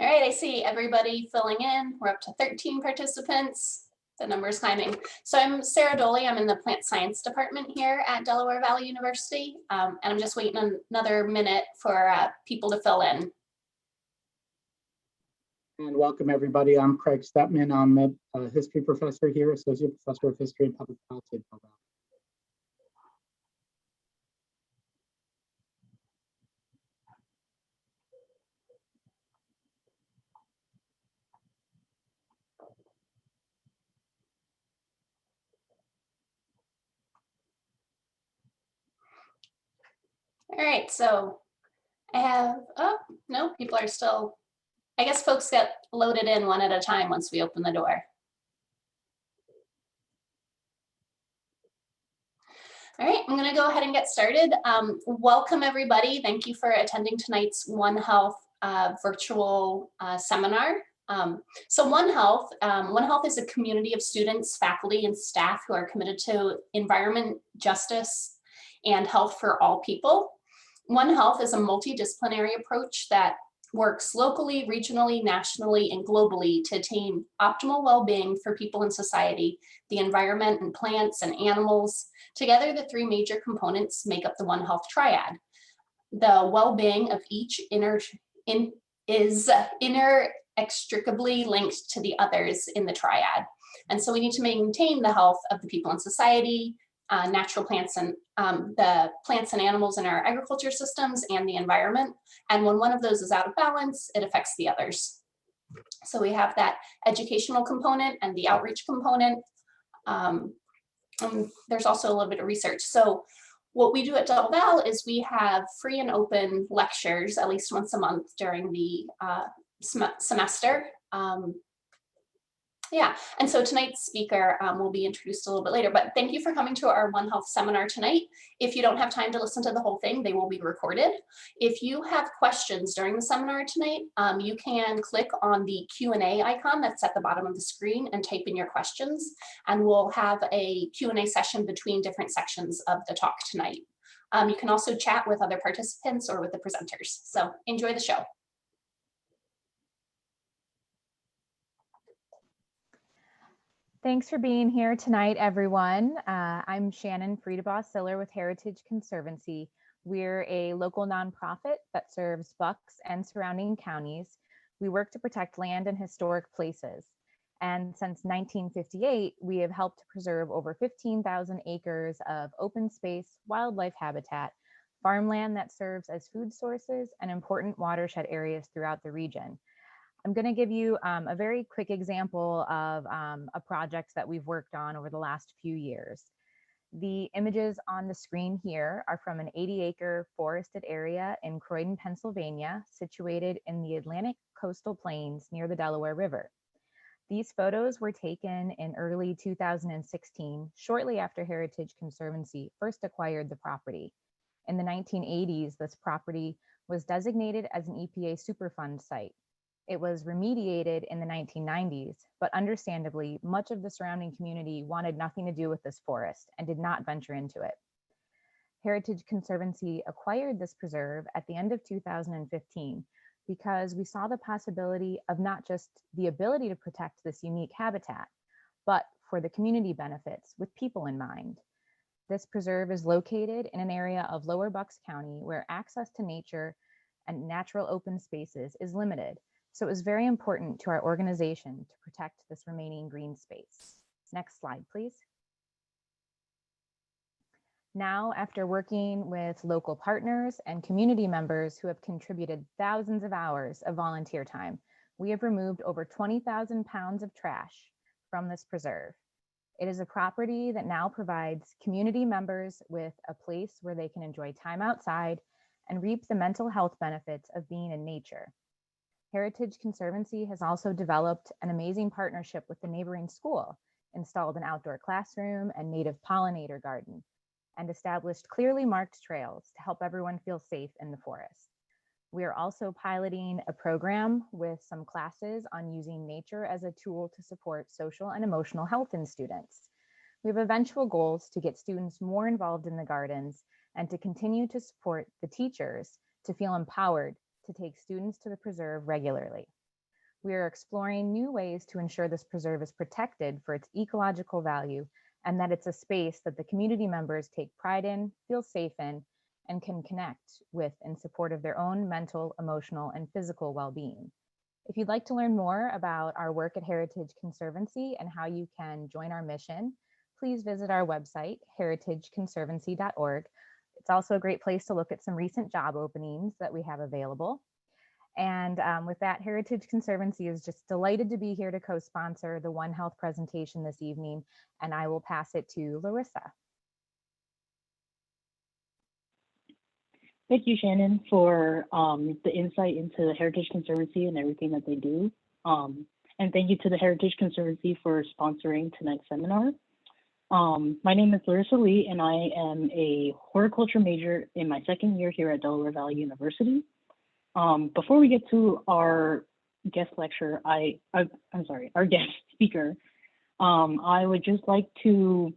All right, I see everybody filling in. We're up to 13 participants. The number's climbing. So I'm Sarah Doley. I'm in the plant science department here at Delaware Valley University. And I'm just waiting another minute for people to fill in. And welcome everybody. I'm Craig Stepman. I'm a history professor here, associate professor of history and public policy at Del Valle. All right, so I have, oh, no, people are still, I guess folks get loaded in one at a time once we open the door. All right, I'm gonna go ahead and get started. Welcome everybody. Thank you for attending tonight's One Health virtual seminar. So One Health is a community of students, faculty, and staff who are committed to environment, justice, and health for all people. One Health is a multidisciplinary approach that works locally, regionally, nationally, and globally to attain optimal well-being for people in society, the environment and plants and animals. Together, the three major components make up the One Health triad. The well-being of each is inextricably linked to the others in the triad. And so we need to maintain the health of the people in society, natural plants and the plants and animals in our agriculture systems and the environment. And when one of those is out of balance, it affects the others. So we have that educational component and the outreach component. There's also a little bit of research. So what we do at Del Valle is we have free and open lectures at least once a month during the semester. Yeah, and so tonight's speaker will be introduced a little bit later, but thank you for coming to our One Health seminar tonight. If you don't have time to listen to the whole thing, they will be recorded. If you have questions during the seminar tonight, you can click on the Q&A icon that's at the bottom of the screen and type in your questions, and we'll have a Q&A session between different sections of the talk tonight. You can also chat with other participants or with the presenters, so enjoy the show. Thanks for being here tonight, everyone. I'm Shannon Friedeboss-Siller with Heritage Conservancy. We're a local nonprofit that serves Bucks and surrounding counties. We work to protect land and historic places. And since 1958, we have helped to preserve over 15,000 acres of open space, wildlife habitat, farmland that serves as food sources, and important watershed areas throughout the region. I'm going to give you a very quick example of a project that we've worked on over the last few years. The images on the screen here are from an 80-acre forested area in Croydon, Pennsylvania, situated in the Atlantic coastal plains near the Delaware River. These photos were taken in early 2016, shortly after Heritage Conservancy first acquired the property. In the 1980s, this property was designated as an EPA Superfund site. It was remediated in the 1990s, but understandably, much of the surrounding community wanted nothing to do with this forest and did not venture into it. Heritage Conservancy acquired this preserve at the end of 2015 because we saw the possibility of not just the ability to protect this unique habitat, but for the community benefits with people in mind. This preserve is located in an area of Lower Bucks County where access to nature and natural open spaces is limited. So it was very important to our organization to protect this remaining green space. Next slide, please. Now, after working with local partners and community members who have contributed thousands of hours of volunteer time, we have removed over 20,000 pounds of trash from this preserve. It is a property that now provides community members with a place where they can enjoy time outside and reap the mental health benefits of being in nature. Heritage Conservancy has also developed an amazing partnership with the neighboring school, installed an outdoor classroom and native pollinator garden, and established clearly marked trails to help everyone feel safe in the forest. We are also piloting a program with some classes on using nature as a tool to support social and emotional health in students. We have eventual goals to get students more involved in the gardens and to continue to support the teachers to feel empowered to take students to the preserve regularly. We are exploring new ways to ensure this preserve is protected for its ecological value and that it's a space that the community members take pride in, feel safe in, and can connect with in support of their own mental, emotional, and physical well-being. If you'd like to learn more about our work at Heritage Conservancy and how you can join our mission, please visit our website, heritageconservancy.org. It's also a great place to look at some recent job openings that we have available. And with that, Heritage Conservancy is just delighted to be here to co-sponsor the One Health presentation this evening, and I will pass it to Larissa. Thank you, Shannon, for the insight into the Heritage Conservancy and everything that they do. And thank you to the Heritage Conservancy for sponsoring tonight's seminar. My name is Larissa Lee, and I am a horticulture major in my second year here at Delaware Valley University. Before we get to our guest lecture, our guest speaker, I would just like to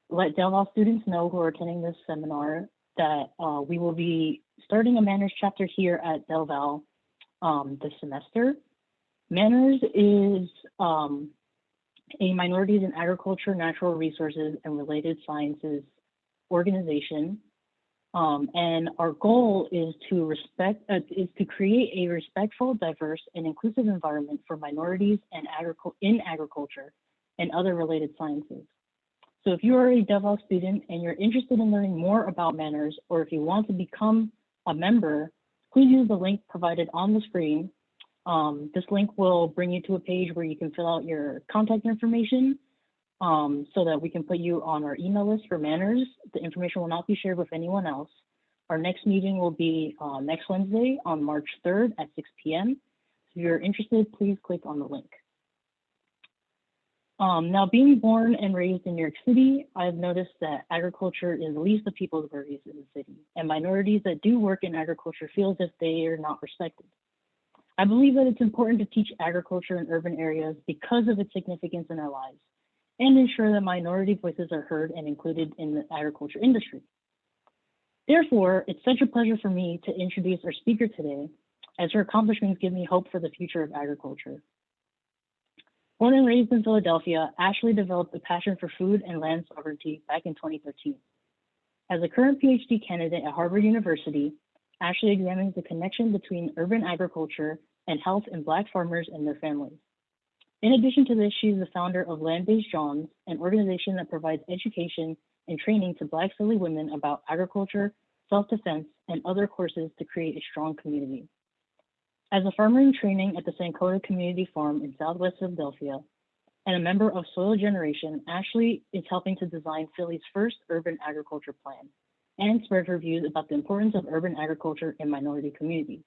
let DelVal students know who are attending this seminar that we will be starting a Manners chapter here at DelVal this semester. Manners is a minorities in agriculture, natural resources, and related sciences organization. And our goal is to create a respectful, diverse, and inclusive environment for minorities and in agriculture and other related sciences. So if you are a DelVal student and you're interested in learning more about Manners, or if you want to become a member, please use the link provided on the screen. This link will bring you to a page where you can fill out your contact information so that we can put you on our email list for Manners. The information will not be shared with anyone else. Our next meeting will be next Wednesday on March 3rd at 6 p.m. If you're interested, please click on the link. Now, being born and raised in New York City, I've noticed that agriculture is least the people's worries in the city, and minorities that do work in agriculture feel as if they are not respected. I believe that it's important to teach agriculture in urban areas because of its significance in our lives, and ensure that minority voices are heard and included in the agriculture industry. Therefore, it's such a pleasure for me to introduce our speaker today, as her accomplishments give me hope for the future of agriculture. Born and raised in Philadelphia, Ashley developed a passion for food and land sovereignty back in 2013. As a current PhD candidate at Harvard University, Ashley examines the connection between urban agriculture and health in Black farmers and their families. In addition to this, she is the founder of Land-Based Johns, an organization that provides education and training to Black Philly women about agriculture, self-defense, and other courses to create a strong community. As a farmer in training at the Sankota Community Farm in Southwest Philadelphia, and a member of Soil Generation, Ashley is helping to design Philly's first urban agriculture plan and spread her views about the importance of urban agriculture in minority communities.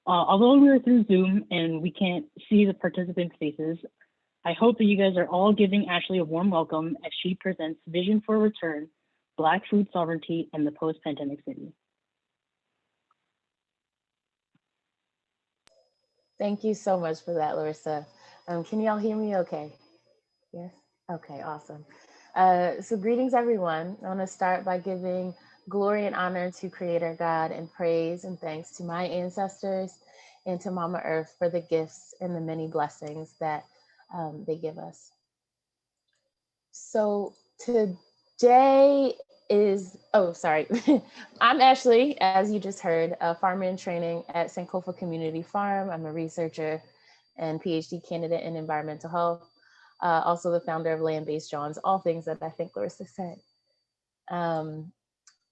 Although we are through Zoom and we can't see the participants' faces, I hope that you guys are all giving Ashley a warm welcome as she presents Vision for Return, Black Food Sovereignty in the Post-Pandemic City. Thank you so much for that, Larissa. Can you all hear me okay? Yes? Okay, awesome. So greetings, everyone. I want to start by giving glory and honor to Creator God and praise and thanks to my ancestors and to Mama Earth for the gifts and the many blessings that they give us. So today is, I'm Ashley, as you just heard, a farmer in training at Sankofa Community Farm. I'm a researcher and PhD candidate in environmental health, also the founder of Land-Based Johns, all things that I think Larissa said.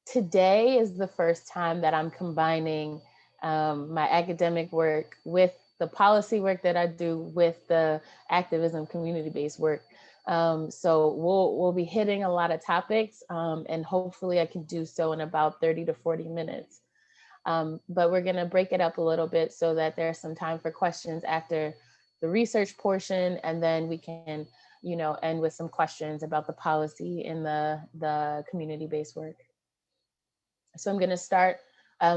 Today is the first time that I'm combining my academic work with the policy work that I do with the activism community-based work. So we'll be hitting a lot of topics and hopefully I can do so in about 30 to 40 minutes. But we're gonna break it up a little bit so that there's some time for questions after the research portion, and then we can, end with some questions about the policy in the community-based work. So I'm gonna start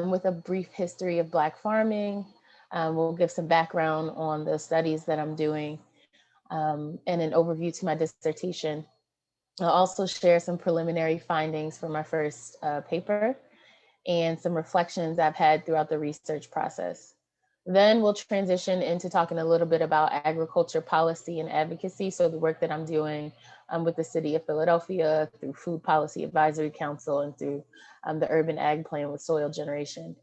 with a brief history of Black farming. We'll give some background on the studies that I'm doing and an overview to my dissertation. I'll also share some preliminary findings from my first paper and some reflections I've had throughout the research process. Then we'll transition into talking a little bit about agriculture policy and advocacy. So the work that I'm doing with the city of Philadelphia through Food Policy Advisory Council and through the Urban Ag Plan with soil generation.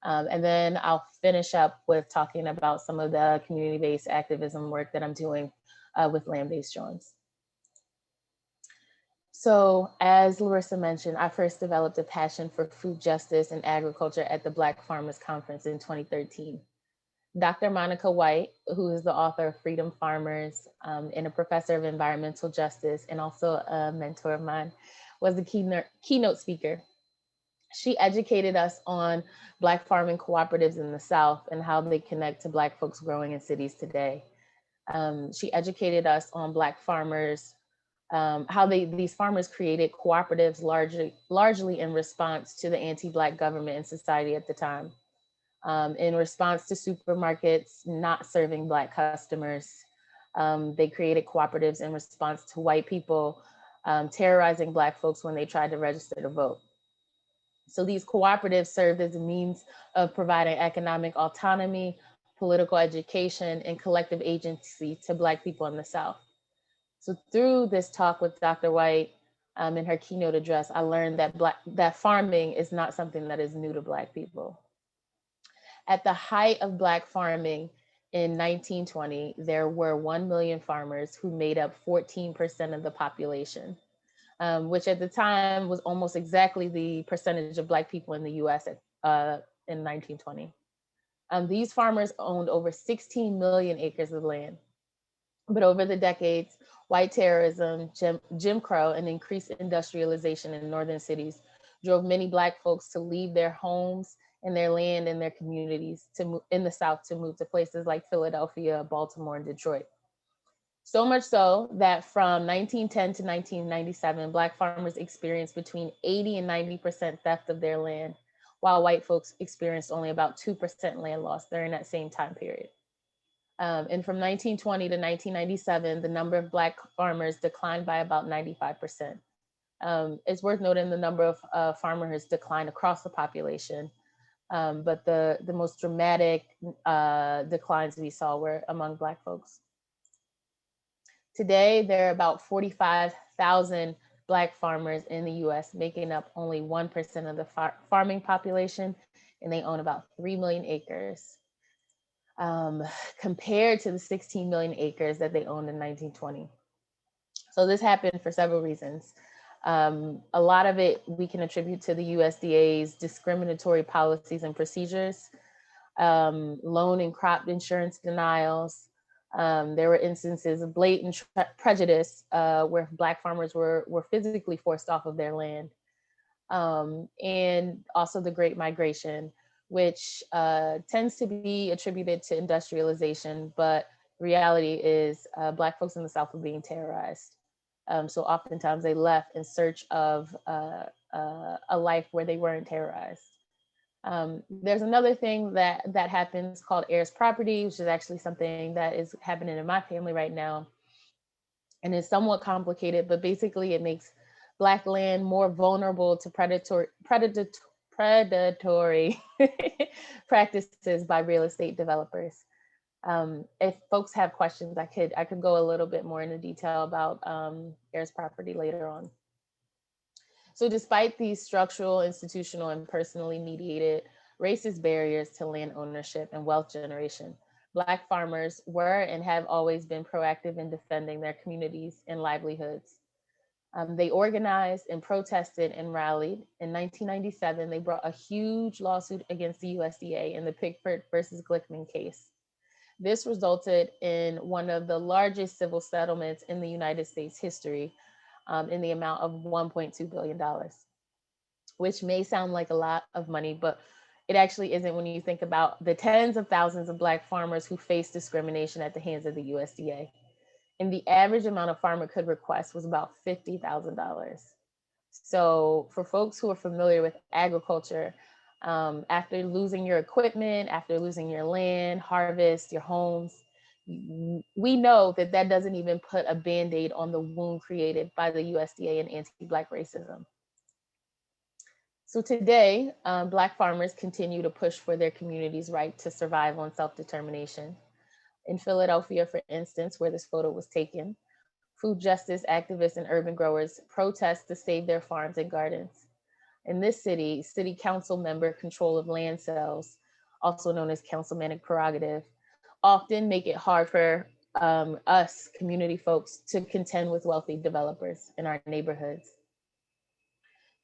And then I'll finish up with talking about some of the community-based activism work that I'm doing with land-based drones. So as Larissa mentioned, I first developed a passion for food justice and agriculture at the Black Farmers Conference in 2013. Dr. Monica White, who is the author of Freedom Farmers and a professor of environmental justice and also a mentor of mine, was the keynote speaker. She educated us on Black farming cooperatives in the South and how they connect to Black folks growing in cities today. She educated us on Black farmers, how these farmers created cooperatives largely in response to the anti-Black government and society at the time. In response to supermarkets not serving Black customers, they created cooperatives in response to white people terrorizing Black folks when they tried to register to vote. So these cooperatives served as a means of providing economic autonomy, political education, and collective agency to Black people in the South. So through this talk with Dr. White in her keynote address, I learned that farming is not something that is new to Black people. At the height of Black farming in 1920, there were 1 million farmers who made up 14% of the population, which at the time was almost exactly the percentage of Black people in the US in 1920. These farmers owned over 16 million acres of land. But over the decades, white terrorism, Jim Crow, and increased industrialization in northern cities drove many Black folks to leave their homes and their land and their communities in the South to move to places like Philadelphia, Baltimore, and Detroit. So much so that from 1910 to 1997, Black farmers experienced between 80 and 90% theft of their land, while white folks experienced only about 2% land loss during that same time period. And from 1920 to 1997, the number of Black farmers declined by about 95%. It's worth noting the number of farmers declined across the population, but the most dramatic declines we saw were among Black folks. Today, there are about 45,000 Black farmers in the US, making up only 1% of the farming population, and they own about 3 million acres. Compared to the 16 million acres that they owned in 1920. So this happened for several reasons. A lot of it we can attribute to the USDA's discriminatory policies and procedures, loan and crop insurance denials. There were instances of blatant prejudice where Black farmers were physically forced off of their land. And also the Great Migration, which tends to be attributed to industrialization, but reality is Black folks in the South were being terrorized. So oftentimes they left in search of a life where they weren't terrorized. There's another thing that happens called heirs property, which is actually something that is happening in my family right now. And it's somewhat complicated, but basically it makes Black land more vulnerable to predatory practices by real estate developers. If folks have questions, I could go a little bit more into detail about heirs property later on. So despite these structural, institutional, and personally mediated racist barriers to land ownership and wealth generation, Black farmers were and have always been proactive in defending their communities and livelihoods. They organized and protested and rallied. In 1997, they brought a huge lawsuit against the USDA in the Pickford versus Glickman case. This resulted in one of the largest civil settlements in the United States history, in the amount of $1.2 billion, which may sound like a lot of money, but it actually isn't when you think about the tens of thousands of Black farmers who faced discrimination at the hands of the USDA. And the average amount a farmer could request was about $50,000. So for folks who are familiar with agriculture, after losing your equipment, after losing your land, harvest, your homes, we know that that doesn't even put a Band-Aid on the wound created by the USDA and anti-Black racism. So today, Black farmers continue to push for their community's right to survival and self-determination. In Philadelphia, for instance, where this photo was taken, food justice activists and urban growers protest to save their farms and gardens. In this city, city council member control of land sales, also known as councilmanic prerogative, often make it hard for us community folks to contend with wealthy developers in our neighborhoods.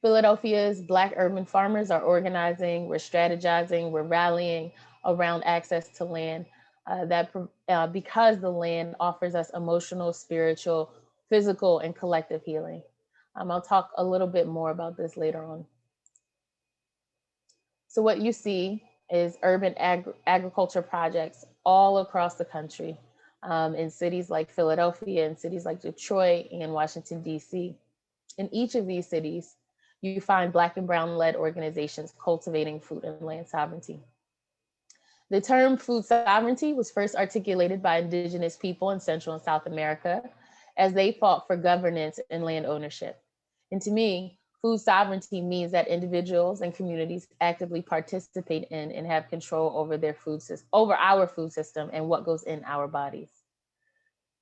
Philadelphia's Black urban farmers are organizing, we're strategizing, we're rallying around access to land because the land offers us emotional, spiritual, physical, and collective healing. I'll talk a little bit more about this later on. So what you see is urban agriculture projects all across the country, in cities like Philadelphia and cities like Detroit and Washington, D.C. In each of these cities, you find Black and Brown-led organizations cultivating food and land sovereignty. The term food sovereignty was first articulated by indigenous people in Central and South America as they fought for governance and land ownership. And to me, food sovereignty means that individuals and communities actively participate in and have control over their over our food system and what goes in our bodies.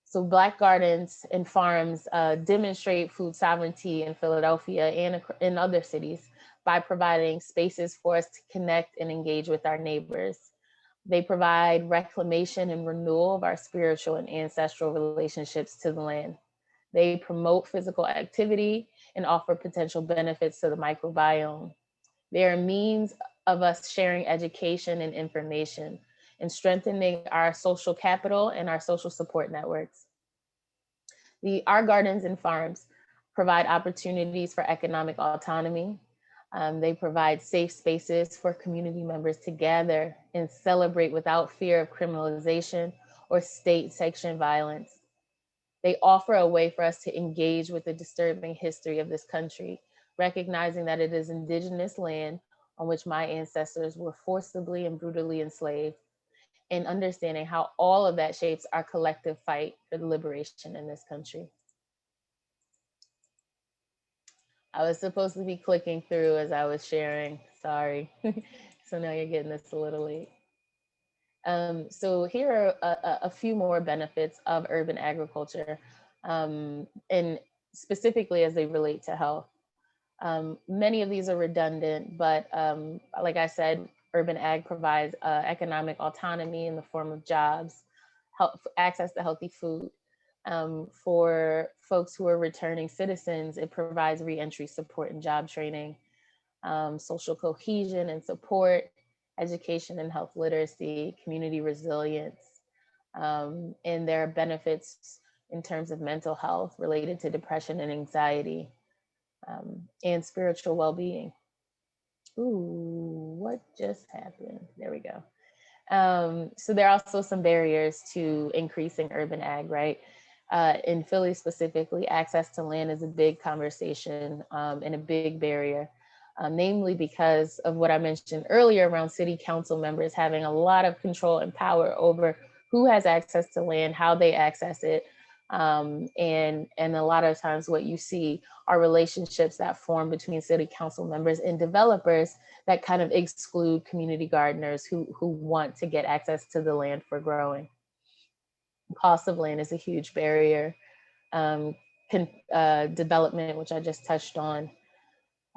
So Black gardens and farms demonstrate food sovereignty in Philadelphia and in other cities by providing spaces for us to connect and engage with our neighbors. They provide reclamation and renewal of our spiritual and ancestral relationships to the land. They promote physical activity and offer potential benefits to the microbiome. They are a means of us sharing education and information and strengthening our social capital and our social support networks. Our gardens and farms provide opportunities for economic autonomy. They provide safe spaces for community members to gather and celebrate without fear of criminalization or state-sanctioned violence. They offer a way for us to engage with the disturbing history of this country, recognizing that it is indigenous land on which my ancestors were forcibly and brutally enslaved, and understanding how all of that shapes our collective fight for liberation in this country. I was supposed to be clicking through as I was sharing, sorry. So now you're getting this a little late. So here are a few more benefits of urban agriculture, and specifically as they relate to health. Many of these are redundant, but like I said, urban ag provides economic autonomy in the form of jobs, access to healthy food. For folks who are returning citizens, it provides reentry support and job training, social cohesion and support, education and health literacy, community resilience, and there are benefits in terms of mental health related to depression and anxiety, and spiritual well-being. Ooh, what just happened? There we go. So there are also some barriers to increasing urban ag, right? In Philly specifically, access to land is a big conversation and a big barrier, namely because of what I mentioned earlier around city council members having a lot of control and power over who has access to land, how they access it. And a lot of times what you see are relationships that form between city council members and developers that kind of exclude community gardeners who want to get access to the land for growing. Cost of land is a huge barrier. Development, which I just touched on.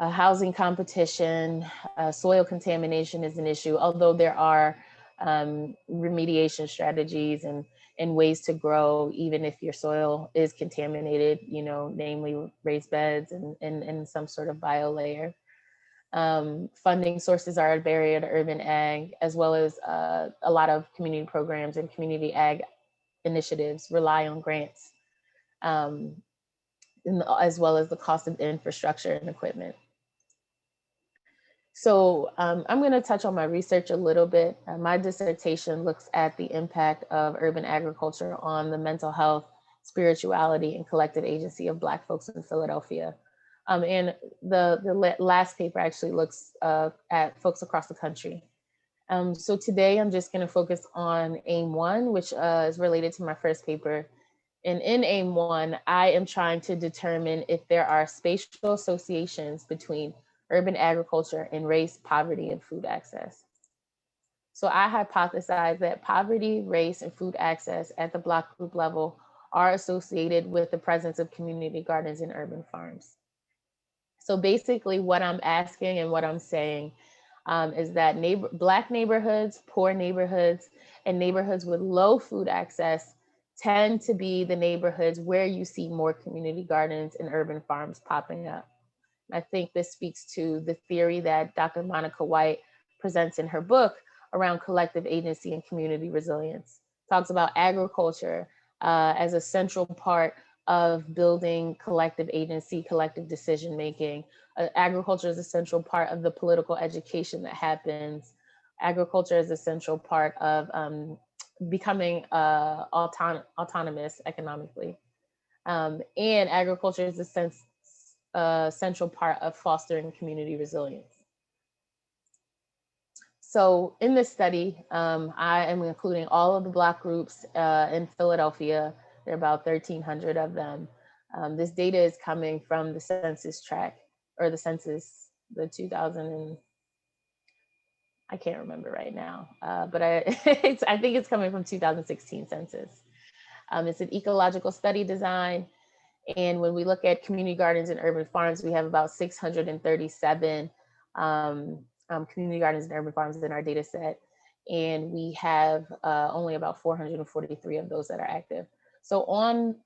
Housing competition, soil contamination is an issue, although there are remediation strategies and ways to grow, even if your soil is contaminated, you know, namely raised beds and some sort of biolayer. Funding sources are a barrier to urban ag, as well as a lot of community programs and community ag initiatives rely on grants, as well as the cost of infrastructure and equipment. So I'm going to touch on my research a little bit. My dissertation looks at the impact of urban agriculture on the mental health, spirituality, and collective agency of Black folks in Philadelphia. And the last paper actually looks at folks across the country. So today I'm just going to focus on AIM 1, which is related to my first paper. And in AIM 1, I am trying to determine if there are spatial associations between urban agriculture, and race, poverty, and food access. So I hypothesize that poverty, race, and food access at the block group level are associated with the presence of community gardens and urban farms. So basically what I'm asking and what I'm saying is that Black neighborhoods, poor neighborhoods, and neighborhoods with low food access tend to be the neighborhoods where you see more community gardens and urban farms popping up. I think this speaks to the theory that Dr. Monica White presents in her book around collective agency and community resilience. Talks about agriculture as a central part of building collective agency, collective decision making. Agriculture is a central part of the political education that happens. Agriculture is a central part of becoming autonomous economically. And agriculture is a central part of fostering community resilience. So in this study, I am including all of the block groups in Philadelphia. There are about 1,300 of them. This data is coming from the census tract, or the census, the 2000 and I can't remember right now, but I think it's coming from 2016 census. It's an ecological study design. And when we look at community gardens and urban farms, we have about 637 community gardens and urban farms in our data set. And we have only about 443 of those that are active. So on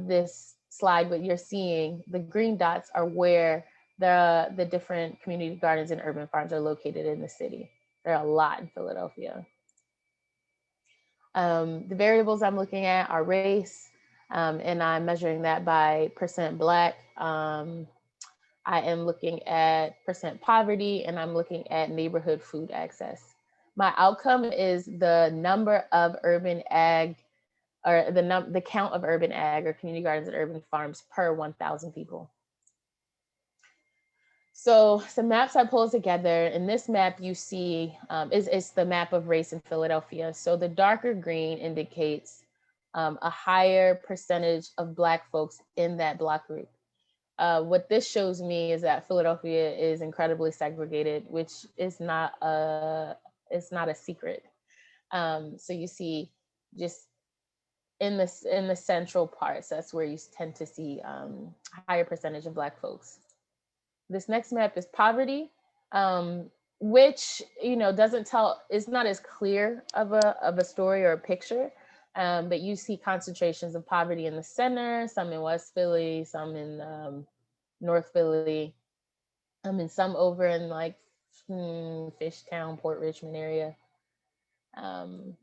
this slide, what you're seeing, the green dots are where the different community gardens and urban farms are located in the city. There are a lot in Philadelphia. The variables I'm looking at are race, and I'm measuring that by percent Black. I am looking at percent poverty, and I'm looking at neighborhood food access. My outcome is the number of urban ag, or the count of urban ag or community gardens and urban farms per 1,000 people. So some maps I pulled together. In this map you see is the map of race in Philadelphia. So the darker green indicates a higher percentage of Black folks in that block group. What this shows me is that Philadelphia is incredibly segregated, which is not a secret. So you see just in the central parts, that's where you tend to see higher percentage of Black folks. This next map is poverty, which doesn't tell, it's not as clear of a story or a picture, but you see concentrations of poverty in the center, some in West Philly, some in North Philly, and some over in like Fishtown, Port Richmond area. And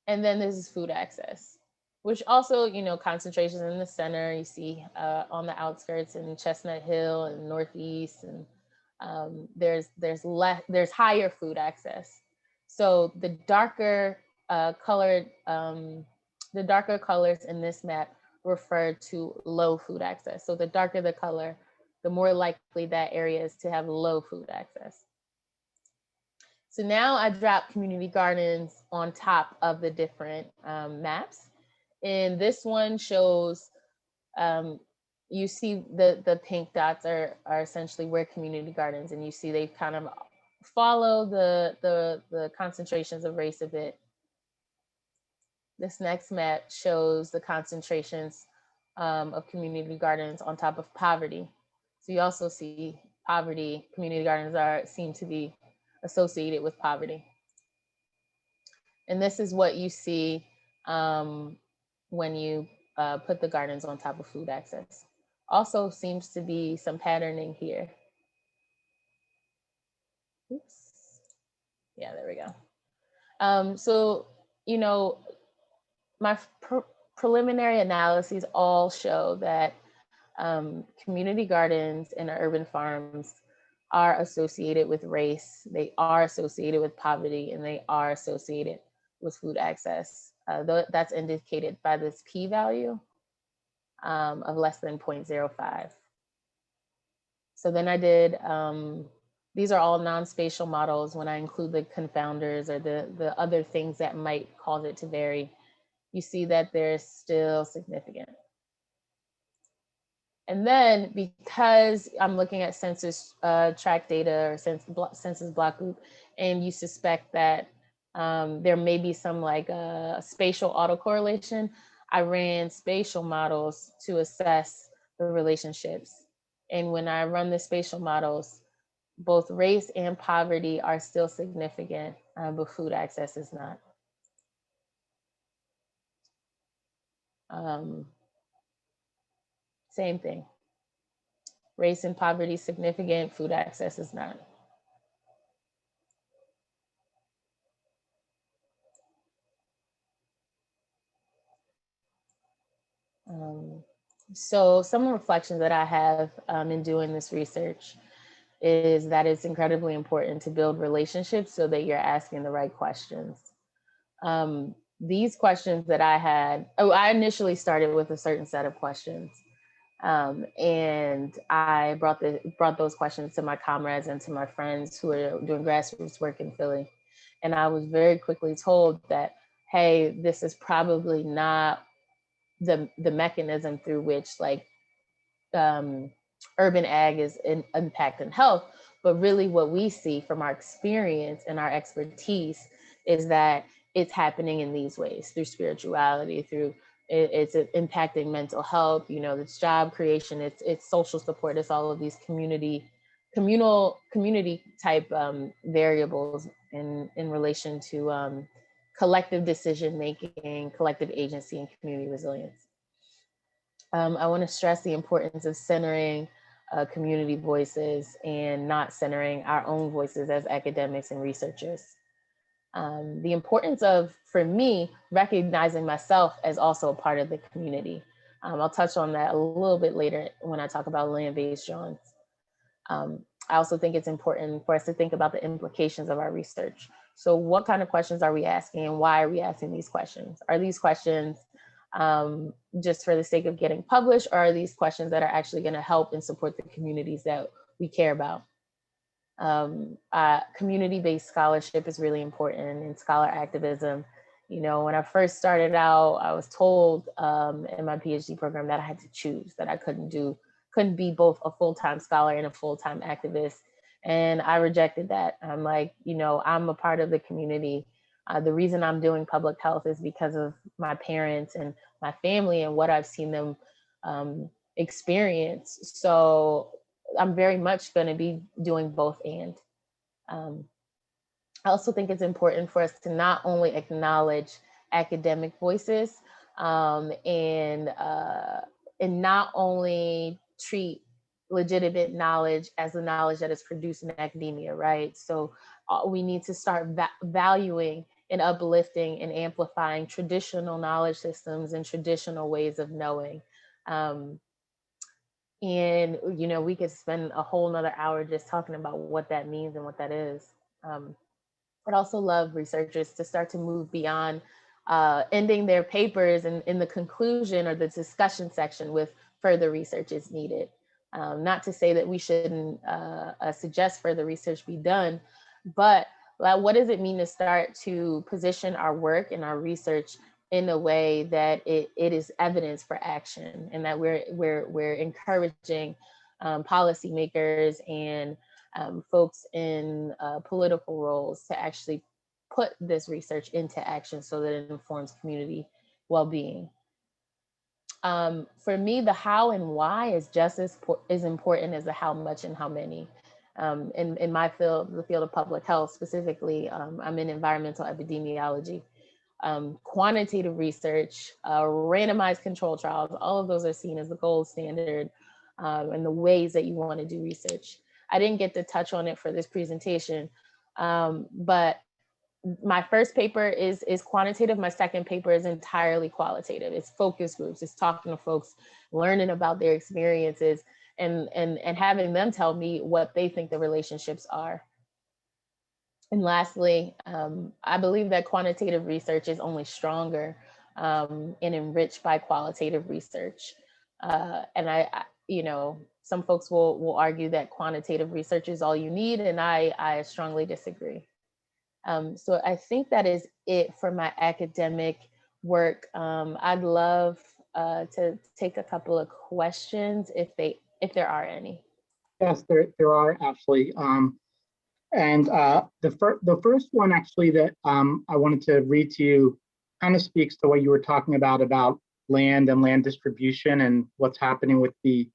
then this is food access, which also, concentrations in the center, you see on the outskirts in Chestnut Hill and Northeast, and there's higher food access. So the darker colors in this map refer to low food access. So the darker the color, the more likely that area is to have low food access. So now I drop community gardens on top of the different maps. And this one shows, you see the pink dots are essentially where community gardens, and you see they kind of follow the concentrations of race a bit. This next map shows the concentrations of community gardens on top of poverty. So you also see poverty, community gardens seem to be associated with poverty. And this is what you see when you put the gardens on top of food access. Also seems to be some patterning here. Oops. Yeah, there we go. So, my preliminary analyses all show that community gardens and urban farms are associated with race, they are associated with poverty, and they are associated with food access. That's indicated by this p-value of less than 0.05. So then I did, these are all non-spatial models. When I include the confounders or the other things that might cause it to vary, you see that they're still significant. And then because I'm looking at census tract data or census block group, and you suspect that there may be some like spatial autocorrelation, I ran spatial models to assess the relationships. And when I run the spatial models, both race and poverty are still significant, but food access is not. Same thing. Race and poverty significant, food access is not. So some reflections that I have in doing this research is that it's incredibly important to build relationships so that you're asking the right questions. These questions that I had, I initially started with a certain set of questions. And I brought those questions to my comrades and to my friends who are doing grassroots work in Philly. And I was very quickly told that, hey, this is probably not the mechanism through which like urban ag is impacting health, but really what we see from our experience and our expertise is that it's happening in these ways, through spirituality, through it's impacting mental health, you know, it's job creation, it's social support, it's all of these community type variables in relation to collective decision making, collective agency, and community resilience. I want to stress the importance of centering community voices and not centering our own voices as academics and researchers. The importance of, for me, recognizing myself as also a part of the community. I'll touch on that a little bit later when I talk about land-based drawings. I also think it's important for us to think about the implications of our research. So what kind of questions are we asking, and why are we asking these questions? Are these questions just for the sake of getting published, or are these questions that are actually going to help and support the communities that we care about? Community-based scholarship is really important in scholar activism. You know, when I first started out, I was told in my PhD program that I had to choose, that I couldn't be both a full-time scholar and a full-time activist. And I rejected that. I'm like, you know, I'm a part of the community. The reason I'm doing public health is because of my parents and my family and what I've seen them experience. So I'm very much going to be doing both and. I also think it's important for us to not only acknowledge academic voices and not only treat legitimate knowledge as the knowledge that is produced in academia, right? So we need to start valuing and uplifting and amplifying traditional knowledge systems and traditional ways of knowing. And, you know, we could spend a whole nother hour just talking about what that means and what that is. I'd also love researchers to start to move beyond ending their papers and in the conclusion or the discussion section with further research is needed. Not to say that we shouldn't suggest further research be done, but what does it mean to start to position our work and our research in a way that it is evidence for action, and that we're encouraging policymakers and folks in political roles to actually put this research into action so that it informs community well-being. For me, the how and why is just as important as the how much and how many. In my field, the field of public health specifically, I'm in environmental epidemiology. Quantitative research, randomized control trials, all of those are seen as the gold standard and the ways that you want to do research. I didn't get to touch on it for this presentation, but my first paper is quantitative. My second paper is entirely qualitative. It's focus groups. It's talking to folks, learning about their experiences, and having them tell me what they think the relationships are. And lastly, I believe that quantitative research is only stronger and enriched by qualitative research. And I, you know, some folks will argue that quantitative research is all you need, and I strongly disagree. So I think that is it for my academic work. I'd love to take a couple of questions if there are any. Yes, there are actually. And the first one actually that I wanted to read to you kind of speaks to what you were talking about land and land distribution and what's happening with the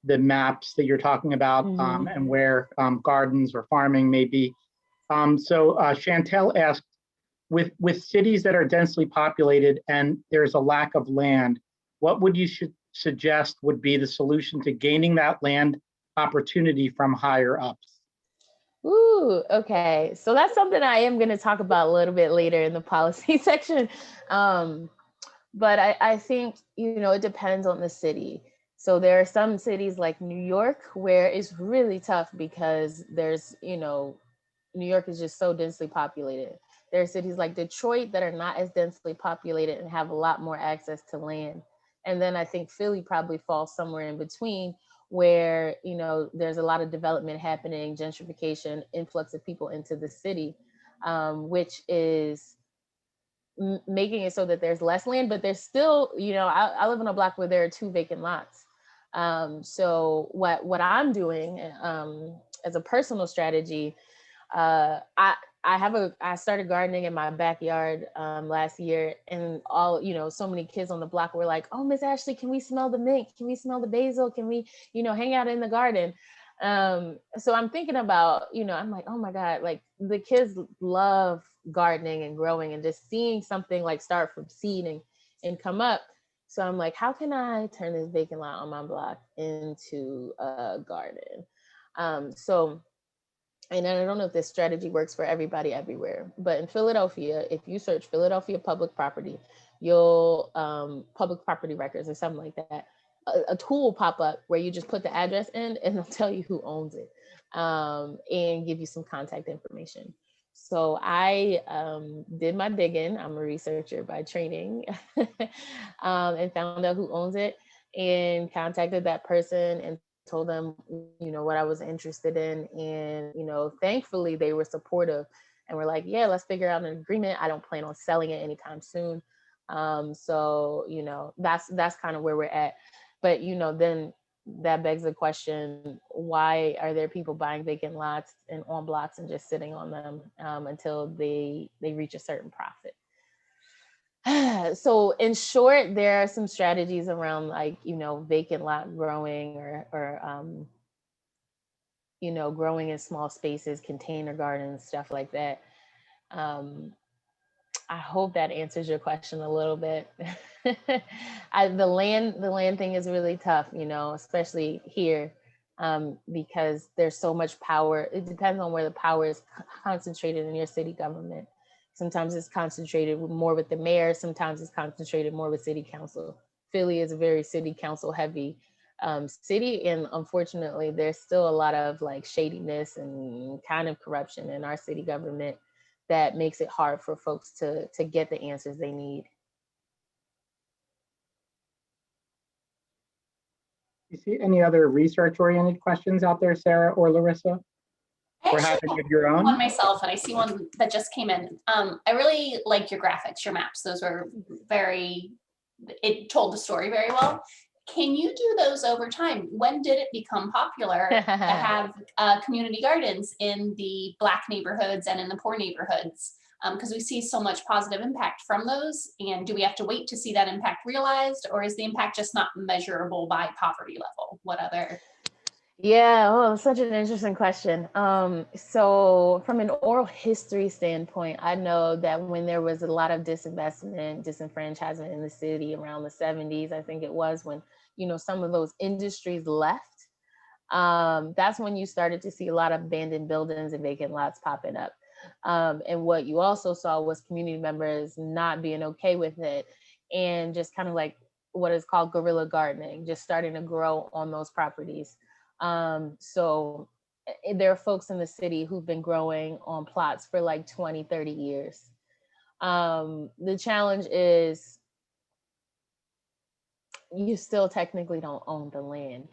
maps that you're talking about, and where gardens or farming may be. So Chantel asked, with cities that are densely populated and there's a lack of land, what would you suggest would be the solution to gaining that land opportunity from higher ups? Ooh, okay. So that's something I am going to talk about a little bit later in the policy section. But I think, it depends on the city. So there are some cities like New York where it's really tough because there's, New York is just so densely populated. There are cities like Detroit that are not as densely populated and have a lot more access to land. And then I think Philly probably falls somewhere in between, where there's a lot of development happening, gentrification, influx of people into the city, which is making it so that there's less land, but there's still, I live in a block where there are 2 vacant lots. So what I'm doing as a personal strategy, I started gardening in my backyard last year, and so many kids on the block were like, "Oh, Miss Ashley, can we smell the mint? Can we smell the basil? Can we, hang out in the garden?" So I'm thinking about, I'm like, oh my God, like the kids love gardening and growing and just seeing something like start from seed and come up. So I'm like, how can I turn this vacant lot on my block into a garden? And I don't know if this strategy works for everybody everywhere, but in Philadelphia, if you search Philadelphia public property, you'll public property records or something like that, a tool will pop up where you just put the address in and it'll tell you who owns it, and give you some contact information. So I did my digging. I'm a researcher by training, and found out who owns it and contacted that person and told them, what I was interested in. And, thankfully they were supportive and were like, yeah, let's figure out an agreement. I don't plan on selling it anytime soon. So, that's kind of where we're at. But, then that begs the question, why are there people buying vacant lots and on blocks and just sitting on them until they reach a certain profit? So in short, there are some strategies around like, vacant lot growing or growing in small spaces, container gardens, stuff like that. I hope that answers your question a little bit. The land thing is really tough, especially here, because there's so much power. It depends on where the power is concentrated in your city government. Sometimes it's concentrated more with the mayor. Sometimes it's concentrated more with city council. Philly is a very city council heavy city. And unfortunately, there's still a lot of like shadiness and kind of corruption in our city government that makes it hard for folks to get the answers they need. You see any other research-oriented questions out there, Sarah or Larissa? Or have any of your own? One myself, and I see one that just came in. I really like your graphics, your maps. Those were it told the story very well. Can you do those over time? When did it become popular to have community gardens in the Black neighborhoods and in the poor neighborhoods? Because we see so much positive impact from those. And do we have to wait to see that impact realized, or is the impact just not measurable by poverty level? What other? Yeah, well, such an interesting question. So from an oral history standpoint, I know that when there was a lot of disinvestment, disenfranchisement in the city around the 70s, I think it was when, some of those industries left, that's when you started to see a lot of abandoned buildings and vacant lots popping up. And what you also saw was community members not being okay with it and just kind of like what is called guerrilla gardening, just starting to grow on those properties. So there are folks in the city who've been growing on plots for like 20, 30 years. The challenge is you still technically don't own the land.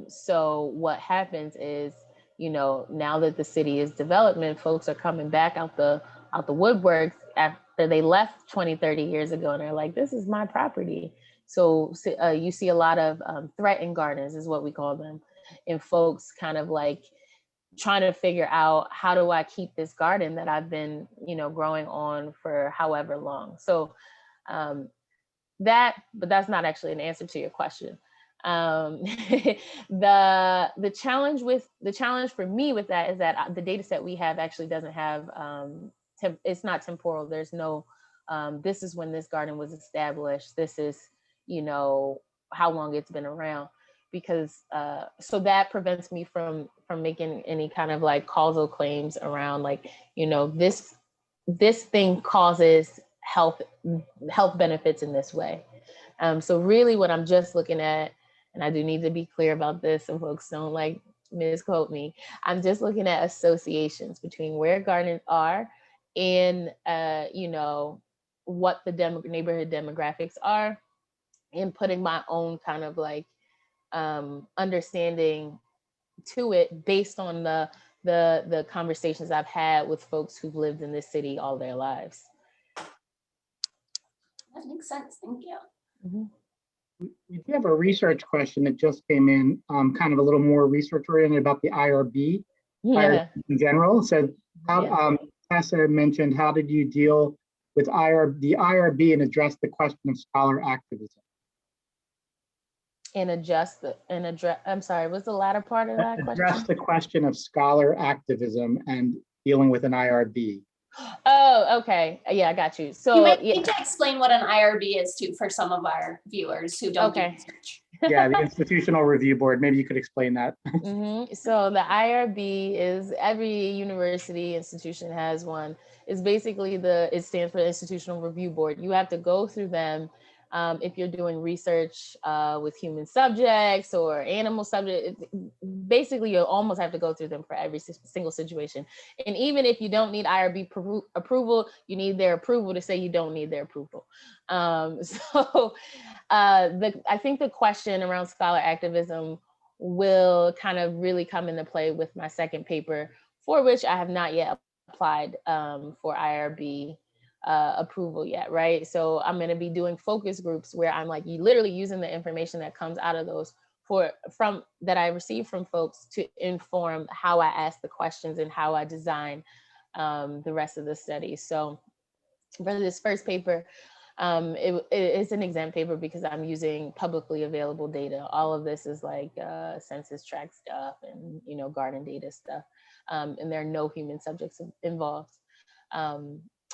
So what happens is, now that the city is development, folks are coming back out the woodworks after they left 20, 30 years ago. And they're like, this is my property. So you see a lot of threatened gardens is what we call them. And folks kind of like trying to figure out, how do I keep this garden that I've been, growing on for however long. So but that's not actually an answer to your question. The challenge for me with that is that the data set we have actually doesn't have, it's not temporal. There's no, this is when this garden was established. This is, how long it's been around, because so that prevents me from making any kind of like causal claims around like, this thing causes health benefits in this way. So really what I'm just looking at, and I do need to be clear about this so folks don't like misquote me, I'm just looking at associations between where gardens are and, what the neighborhood demographics are, and putting my own kind of like understanding to it based on the conversations I've had with folks who've lived in this city all their lives. That makes sense. Thank you. Mm-hmm. We do have a research question that just came in, kind of a little more research oriented about the IRB. Yeah. In general. Said, Tessa mentioned, how did you deal with the IRB and address the question of scholar activism? I'm sorry, what's the latter part of that question? Address the question of scholar activism and dealing with an IRB. Oh, okay. Yeah, I got you. So you might need to explain what an IRB is too for some of our viewers who don't do research. Yeah, the Institutional Review Board. Maybe you could explain that. Mm-hmm. So the IRB is, every university institution has one. It's basically it stands for the Institutional Review Board. You have to go through them if you're doing research with human subjects or animal subjects. Basically, you almost have to go through them for every single situation. And even if you don't need IRB approval, you need their approval to say you don't need their approval. I think the question around scholar activism will kind of really come into play with my second paper, for which I have not yet applied for IRB approval yet, right? So I'm going to be doing focus groups where I'm like literally using the information that comes out of those that I receive from folks to inform how I ask the questions and how I design the rest of the study. So for this first paper, it's an exempt paper because I'm using publicly available data. All of this is like census tract stuff and garden data stuff, and there are no human subjects involved.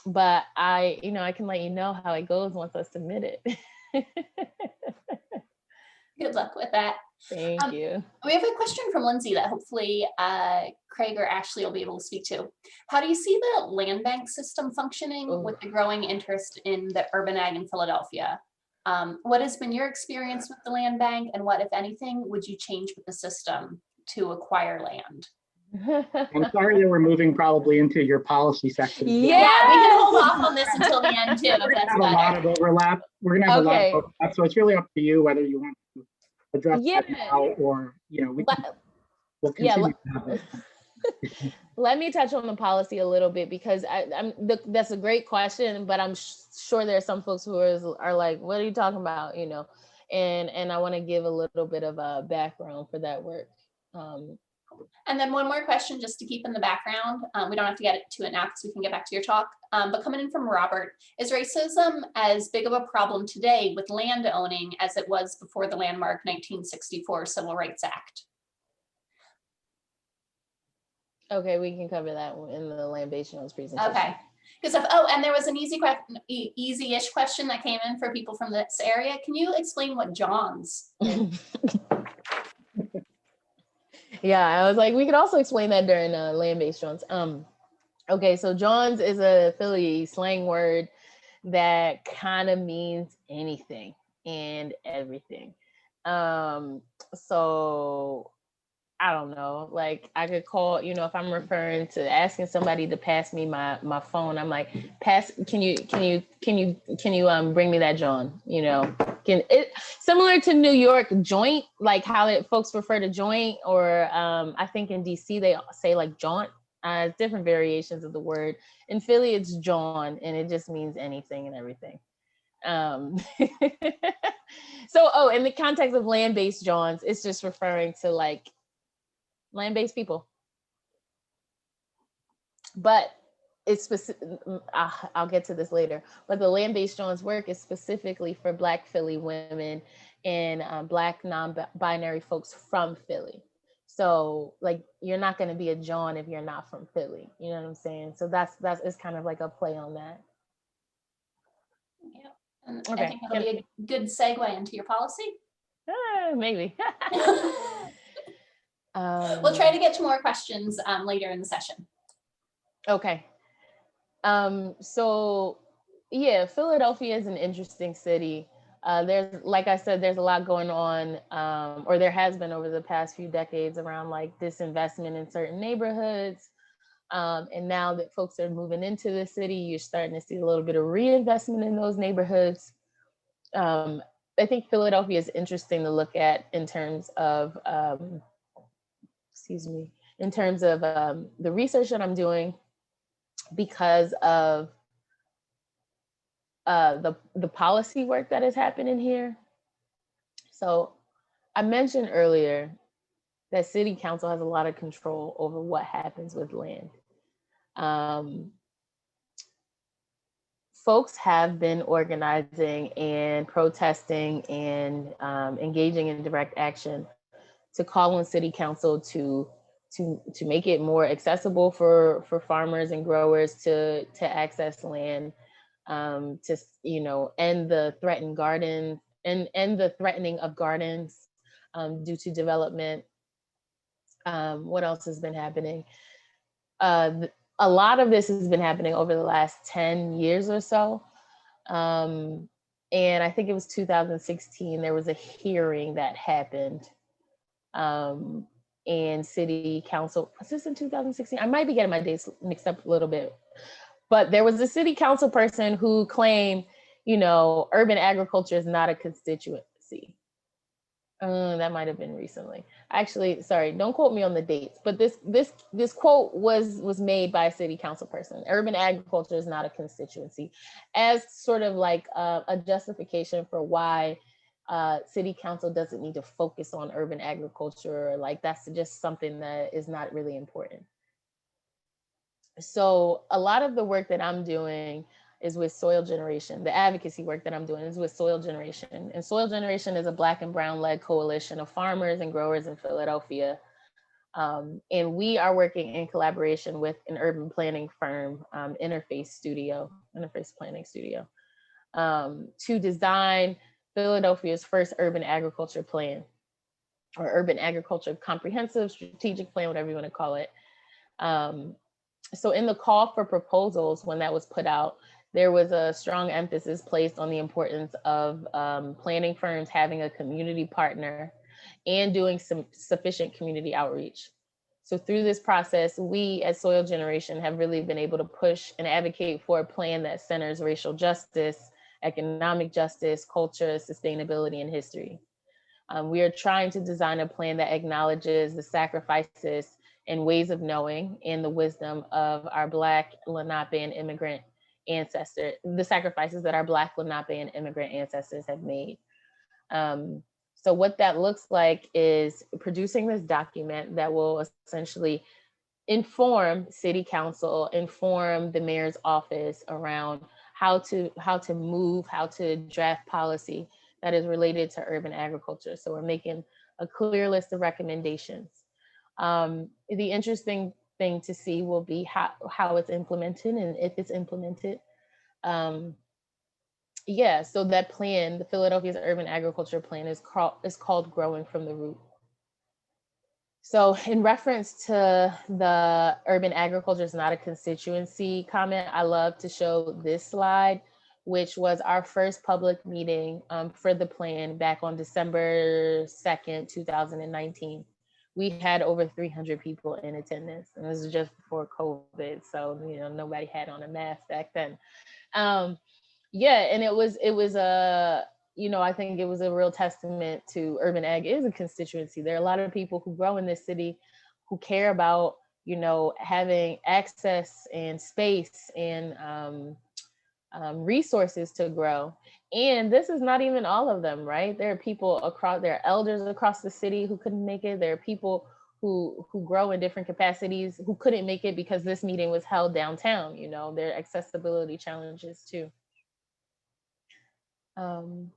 But I can let you know how it goes once I submit it. Good luck with that. Thank you. We have a question from Lindsay that hopefully Craig or Ashley will be able to speak to. How do you see the land bank system functioning with the growing interest in the urban ag in Philadelphia? What has been your experience with the land bank, and what, if anything, would you change with the system to acquire land? I'm sorry that we're moving probably into your policy section. Yeah, we can hold off on this until the end too. We're gonna have a lot of overlap. We're gonna have a lot of overlap, so it's really up to you whether you want to address that now or we'll continue to have this. Let me touch on the policy a little bit because that's a great question, but I'm sure there are some folks who are like, what are you talking about? And I want to give a little bit of a background for that work. And then one more question just to keep in the background. We don't have to get to it now because we can get back to your talk. But coming in from Robert, is racism as big of a problem today with land owning as it was before the landmark 1964 Civil Rights Act? Okay, we can cover that in the land-based notes presentation. Okay. And there was an easy-ish question that came in for people from this area. Can you explain what Johns is? Yeah, I was like, we could also explain that during land-based Johns. Okay, so Johns is a Philly slang word that kind of means anything and everything. So I don't know, like I could call, if I'm referring to asking somebody to pass me my phone, I'm like, can you bring me that John? Similar to New York, joint, like how folks refer to joint, or I think in DC they say like jaunt, different variations of the word. In Philly it's John, and it just means anything and everything. So, oh, in the context of land-based Johns, it's just referring to like land-based people. But it's specific, I'll get to this later, but the land-based Johns work is specifically for Black Philly women and Black non-binary folks from Philly. So like, you're not going to be a John if you're not from Philly. You know what I'm saying? So that's it's kind of like a play on that. Yeah. And Okay. I think that'll be a good segue into your policy. Maybe. We'll try to get to more questions later in the session. Okay. So yeah, Philadelphia is an interesting city. There's, like I said, there's a lot going on, or there has been over the past few decades around like disinvestment in certain neighborhoods. And now that folks are moving into the city, you're starting to see a little bit of reinvestment in those neighborhoods. I think Philadelphia is interesting to look at in terms of, in terms of the research that I'm doing, because of the policy work that is happening here. So I mentioned earlier that city council has a lot of control over what happens with land. Folks have been organizing and protesting and engaging in direct action to call on city council to make it more accessible for farmers and growers to access land, to, you know, end the threatened gardens and end the threatening of gardens due to development. What else has been happening? A lot of this has been happening over the last 10 years or so. And I think it was 2016, there was a hearing that happened. And city council, was this in 2016? I might be getting my dates mixed up a little bit, but there was a city council person who claimed, you know, urban agriculture is not a constituency. That might have been recently. Actually, sorry, don't quote me on the dates, but this quote was made by a city council person. Urban agriculture is not a constituency, as sort of like a justification for why city council doesn't need to focus on urban agriculture, or like that's just something that is not really important. So a lot of the work that I'm doing is with soil generation. The advocacy work that I'm doing is with soil generation. And soil generation is a Black and Brown led coalition of farmers and growers in Philadelphia. And we are working in collaboration with an urban planning firm, Interface Planning Studio, to design Philadelphia's first urban agriculture plan, or urban agriculture comprehensive strategic plan, whatever you want to call it. So in the call for proposals, when that was put out, there was a strong emphasis placed on the importance of planning firms having a community partner and doing some sufficient community outreach. So through this process, we at Soil Generation have really been able to push and advocate for a plan that centers racial justice, economic justice, culture, sustainability, and history. We are trying to design a plan that acknowledges the sacrifices and ways of knowing and the wisdom of our Black, Lenape, and immigrant ancestors, the sacrifices that our Black, Lenape, and immigrant ancestors have made. So what that looks like is producing this document that will essentially inform city council, inform the mayor's office around how to draft policy that is related to urban agriculture. So we're making a clear list of recommendations. The interesting thing to see will be how it's implemented and if it's implemented. Yeah, so that plan, the Philadelphia's urban agriculture plan, is called Growing from the Root. So in reference to the urban agriculture is not a constituency comment, I love to show this slide, which was our first public meeting for the plan back on December 2nd, 2019. We had over 300 people in attendance, and this is just before COVID, so you know nobody had on a mask back then. Yeah, and it was you know, I think it was a real testament to urban ag is a constituency. There are a lot of people who grow in this city who care about, you know, having access and space and resources to grow. And this is not even all of them, right? There are people across, there are elders across the city who couldn't make it. There are people who grow in different capacities who couldn't make it because this meeting was held downtown. You know, there are accessibility challenges too. And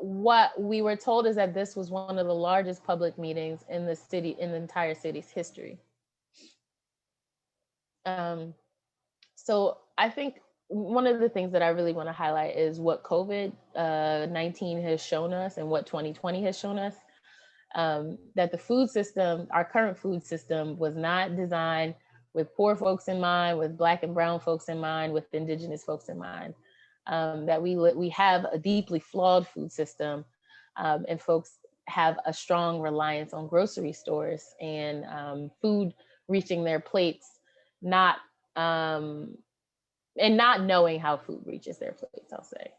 what we were told is that this was one of the largest public meetings in the city, in the entire city's history. So I think one of the things that I really want to highlight is what COVID-19 has shown us and what 2020 has shown us, that the food system, our current food system, was not designed with poor folks in mind, with Black and brown folks in mind, with Indigenous folks in mind. That we have a deeply flawed food system, and folks have a strong reliance on grocery stores and food reaching their plates, and not knowing how food reaches their plates, I'll say.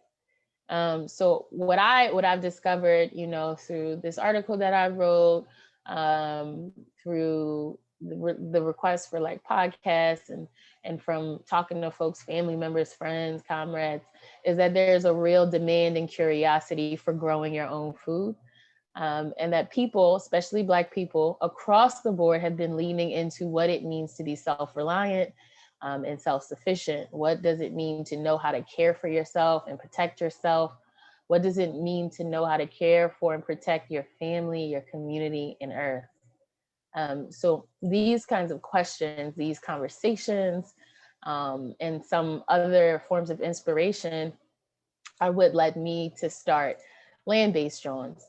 So what I've discovered, you know, through this article that I wrote, through the request for like podcasts and from talking to folks, family members, friends, comrades, is that there's a real demand and curiosity for growing your own food. And that people, especially Black people across the board, have been leaning into what it means to be self-reliant and self-sufficient. What does it mean to know how to care for yourself and protect yourself? What does it mean to know how to care for and protect your family, your community, and earth? So these kinds of questions, these conversations, and some other forms of inspiration are what led me to start Land-Based Jones.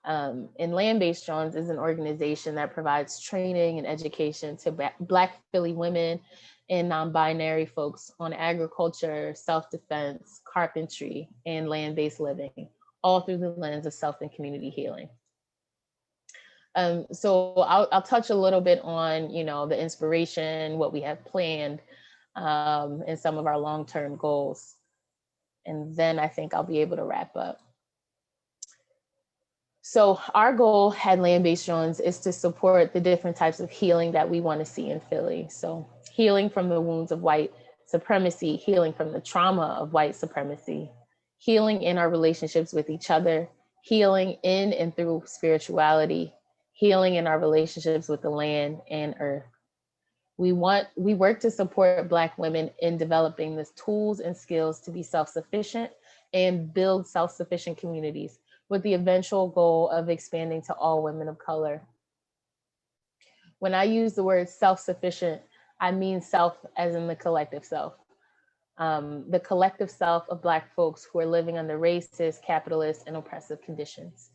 And Land-Based Jones is an organization that provides training and education to Black Philly women and non-binary folks on agriculture, self-defense, carpentry, and land-based living, all through the lens of self and community healing. So I'll touch a little bit on, you know, the inspiration, what we have planned, and some of our long-term goals. And then I think I'll be able to wrap up. So our goal at Land-Based Jones is to support the different types of healing that we want to see in Philly. So healing from the wounds of white supremacy, healing from the trauma of white supremacy, healing in our relationships with each other, healing in and through spirituality, healing in our relationships with the land and earth. We work to support Black women in developing the tools and skills to be self-sufficient and build self-sufficient communities, with the eventual goal of expanding to all women of color. When I use the word self-sufficient, I mean self as in the collective self. The collective self of Black folks who are living under racist, capitalist, and oppressive conditions.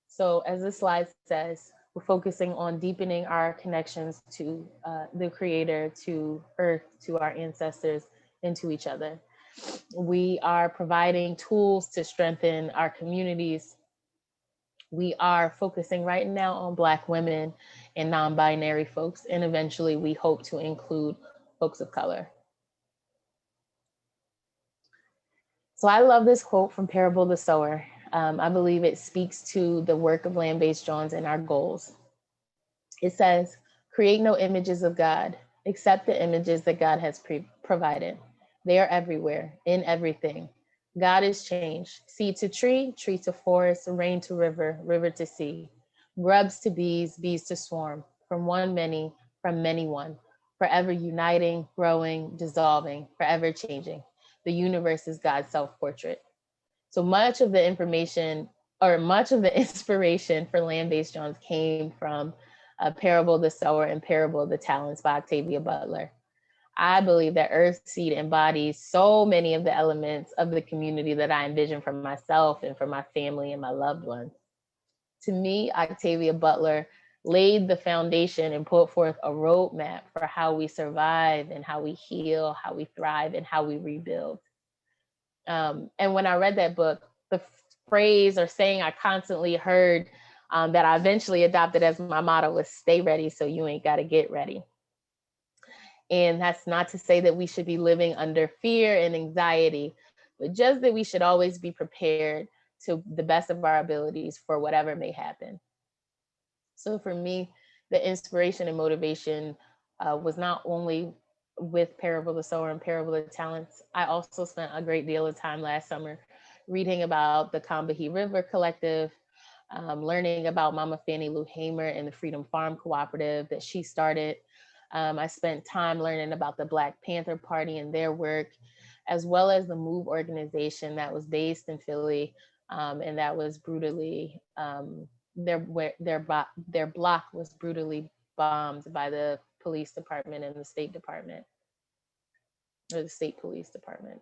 So as this slide says, we're focusing on deepening our connections to the Creator, to Earth, to our ancestors, and to each other. We are providing tools to strengthen our communities. We are focusing right now on Black women and non-binary folks, and eventually we hope to include folks of color. So I love this quote from Parable of the Sower. I believe it speaks to the work of Land-Based Jones and our goals. It says, create no images of God, except the images that God has provided. They are everywhere, in everything. God is change, seed to tree, tree to forest, rain to river, river to sea, grubs to bees, bees to swarm, from one many, from many one, forever uniting, growing, dissolving, forever changing. The universe is God's self-portrait. So much of the information, or much of the inspiration for Land-Based Jones came from Parable of the Sower and Parable of the Talents by Octavia Butler. I believe that Earthseed embodies so many of the elements of the community that I envision for myself and for my family and my loved ones. To me, Octavia Butler laid the foundation and put forth a roadmap for how we survive and how we heal, how we thrive, and how we rebuild. And when I read that book, the phrase or saying I constantly heard that I eventually adopted as my motto was stay ready so you ain't got to get ready. And that's not to say that we should be living under fear and anxiety, but just that we should always be prepared to the best of our abilities for whatever may happen. So for me, the inspiration and motivation was not only with Parable the Sower and Parable the Talents. I also spent a great deal of time last summer reading about the Combahee River Collective, learning about Mama Fannie Lou Hamer and the Freedom Farm Cooperative that she started. I spent time learning about the Black Panther Party and their work, as well as the MOVE organization that was based in Philly, and that was brutally, their block was brutally bombed by the police department and the State Department, or the State Police Department.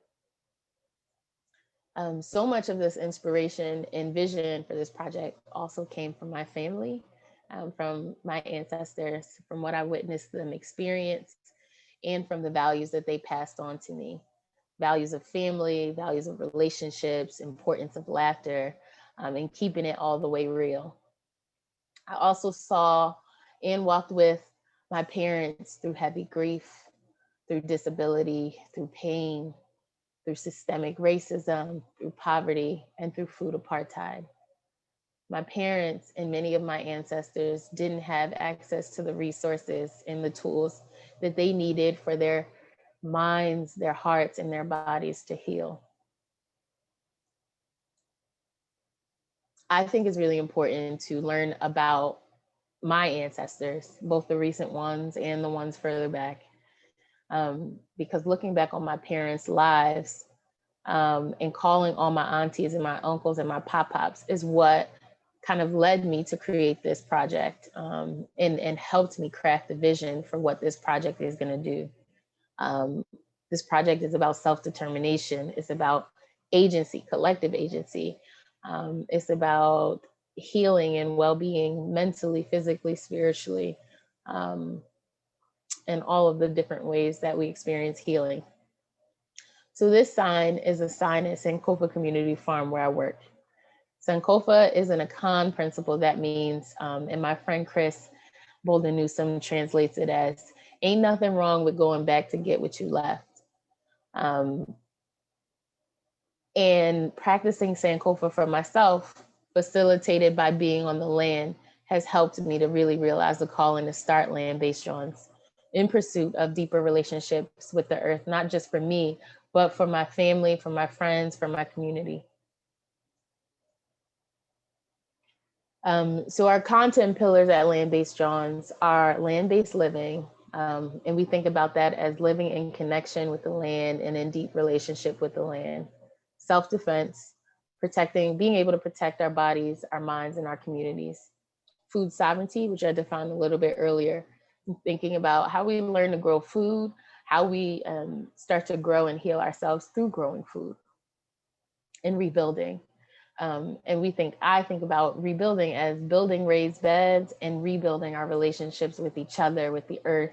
So much of this inspiration and vision for this project also came from my family, from my ancestors, from what I witnessed them experience, and from the values that they passed on to me. Values of family, values of relationships, importance of laughter, and keeping it all the way real. I also saw and walked with my parents through heavy grief, through disability, through pain, through systemic racism, through poverty, and through food apartheid. My parents and many of my ancestors didn't have access to the resources and the tools that they needed for their minds, their hearts, and their bodies to heal. I think it's really important to learn about my ancestors, both the recent ones and the ones further back, because looking back on my parents' lives, and calling all my aunties and my uncles and my pop-pops is what kind of led me to create this project, and helped me craft the vision for what this project is going to do. This project is about self-determination. It's about agency, collective agency. It's about healing and well-being mentally, physically, spiritually, and all of the different ways that we experience healing. So this sign is a sign at Sankofa Community Farm where I work. Sankofa is an Akan principle that means, and my friend Chris Bolden Newsom translates it as, ain't nothing wrong with going back to get what you left. And practicing Sankofa for myself, facilitated by being on the land, has helped me to really realize the calling to start land-based drawings in pursuit of deeper relationships with the earth, not just for me, but for my family, for my friends, for my community. So our content pillars at Land-Based Drawings are land-based living, and we think about that as living in connection with the land and in deep relationship with the land. Self-defense, being able to protect our bodies, our minds, and our communities. Food sovereignty, which I defined a little bit earlier, thinking about how we learn to grow food, how we start to grow and heal ourselves through growing food, and rebuilding. And I think about rebuilding as building raised beds and rebuilding our relationships with each other, with the earth,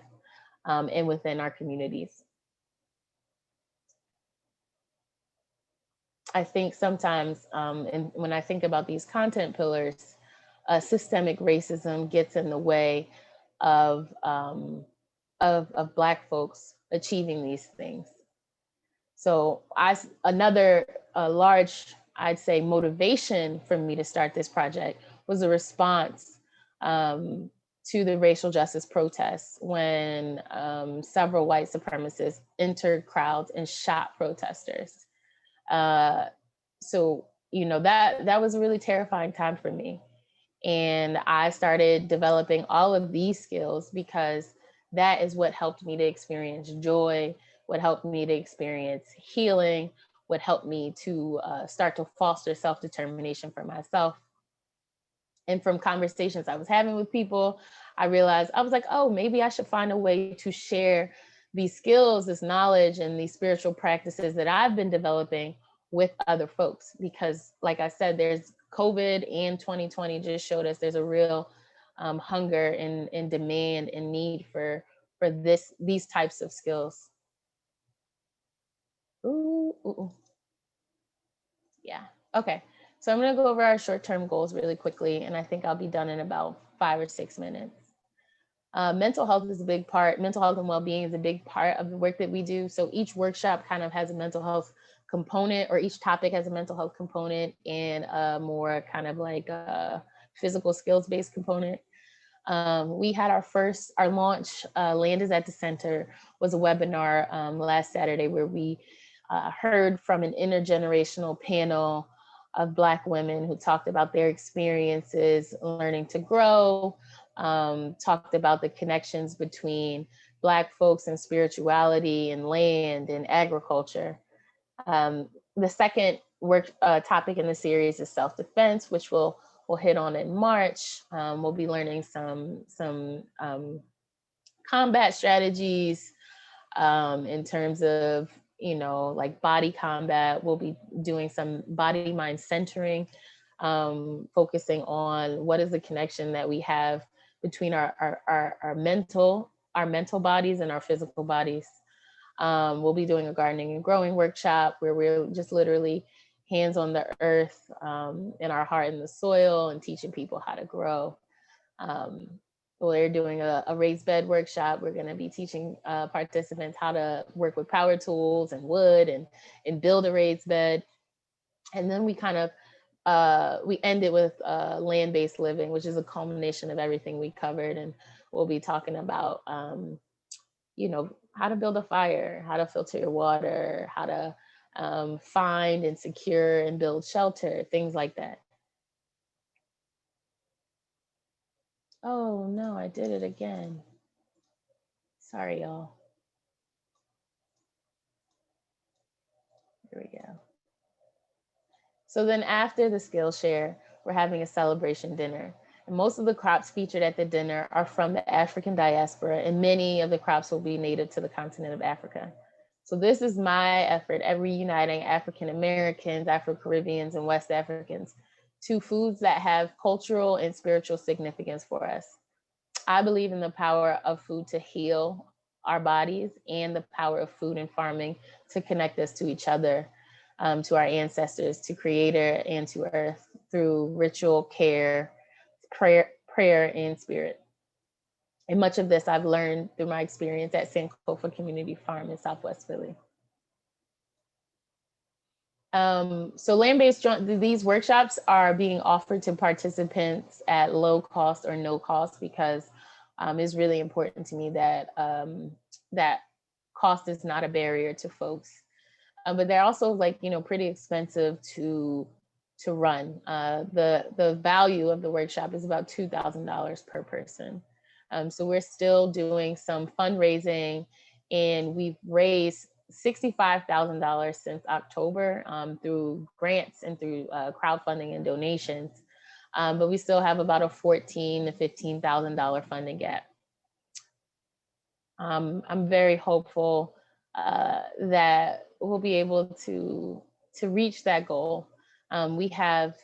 and within our communities. I think sometimes, and when I think about these content pillars, systemic racism gets in the way of Black folks achieving these things. So another large, I'd say, motivation for me to start this project was a response to the racial justice protests when several white supremacists entered crowds and shot protesters. So, that was a really terrifying time for me. And I started developing all of these skills because that is what helped me to experience joy, what helped me to experience healing, what helped me to start to foster self-determination for myself. And from conversations I was having with people, I realized, I was like, oh, maybe I should find a way to share these skills, this knowledge, and these spiritual practices that I've been developing with other folks. Because like I said, there's COVID and 2020 just showed us there's a real hunger and demand and need for these types of skills. Ooh. Yeah, okay. So I'm gonna go over our short-term goals really quickly, and I think I'll be done in about 5 or 6 minutes. Mental health is a big part. Mental health and well-being is a big part of the work that we do. So each workshop kind of has a mental health component, or each topic has a mental health component and a more kind of like a physical skills-based component. We had our launch, Land is at the Center, was a webinar last Saturday where we heard from an intergenerational panel of Black women who talked about their experiences learning to grow, talked about the connections between Black folks and spirituality and land and agriculture. The second topic in the series is self-defense, which we'll hit on in March. We'll be learning some combat strategies in terms of, like body combat. We'll be doing some body mind centering, focusing on what is the connection that we have between our mental bodies and our physical bodies. We'll be doing a gardening and growing workshop where we're just literally hands on the earth and our heart in the soil and teaching people how to grow. We're doing a raised bed workshop. We're going to be teaching participants how to work with power tools and wood and build a raised bed. And then we kind of, we end it with land-based living, which is a culmination of everything we covered. And we'll be talking about, how to build a fire, how to filter your water, how to find and secure and build shelter, things like that. Oh no, I did it again. Sorry, y'all. Here we go. So then after the Skillshare, we're having a celebration dinner. And most of the crops featured at the dinner are from the African diaspora, and many of the crops will be native to the continent of Africa. So this is my effort at reuniting African Americans, Afro-Caribbeans, and West Africans to foods that have cultural and spiritual significance for us. I believe in the power of food to heal our bodies and the power of food and farming to connect us to each other, to our ancestors, to Creator, and to Earth through ritual, care, prayer, and spirit. And much of this I've learned through my experience at Sankofa Community Farm in Southwest Philly. So land-based, these workshops are being offered to participants at low cost or no cost because it's really important to me that that cost is not a barrier to folks. But they're also pretty expensive to run. The value of the workshop is about $2,000 per person. So we're still doing some fundraising, and we've raised $65,000 since October through grants and through crowdfunding and donations. But we still have about a $14,000 to $15,000 funding gap. I'm very hopeful that we'll be able to reach that goal. We have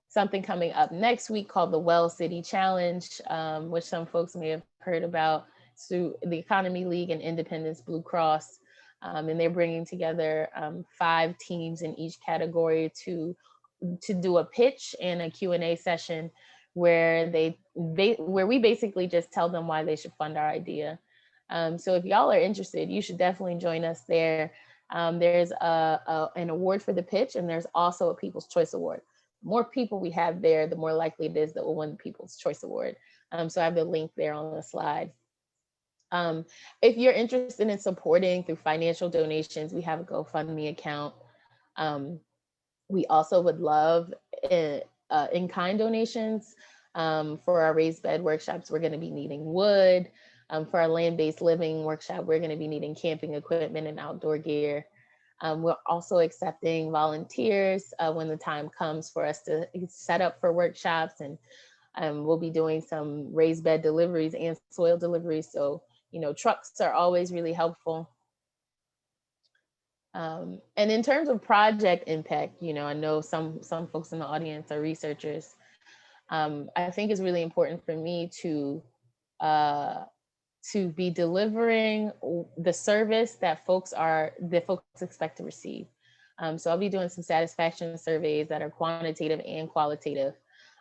something coming up next week called the Well City Challenge, which some folks may have heard about, through the Economy League and Independence Blue Cross. And they're bringing together 5 teams in each category to do a pitch and a Q&A session where we basically just tell them why they should fund our idea. So if y'all are interested, you should definitely join us there. There's an award for the pitch, and there's also a People's Choice Award. The more people we have there, the more likely it is that we'll win the People's Choice Award. So I have the link there on the slide. If you're interested in supporting through financial donations, we have a GoFundMe account. We also would love in-kind donations. For our raised bed workshops, we're going to be needing wood. For our land-based living workshop, we're going to be needing camping equipment and outdoor gear. We're also accepting volunteers when the time comes for us to set up for workshops, and we'll be doing some raised bed deliveries and soil deliveries. So, trucks are always really helpful. And in terms of project impact, I know some folks in the audience are researchers. I think it's really important for me to be delivering the service that folks expect to receive. So I'll be doing some satisfaction surveys that are quantitative and qualitative,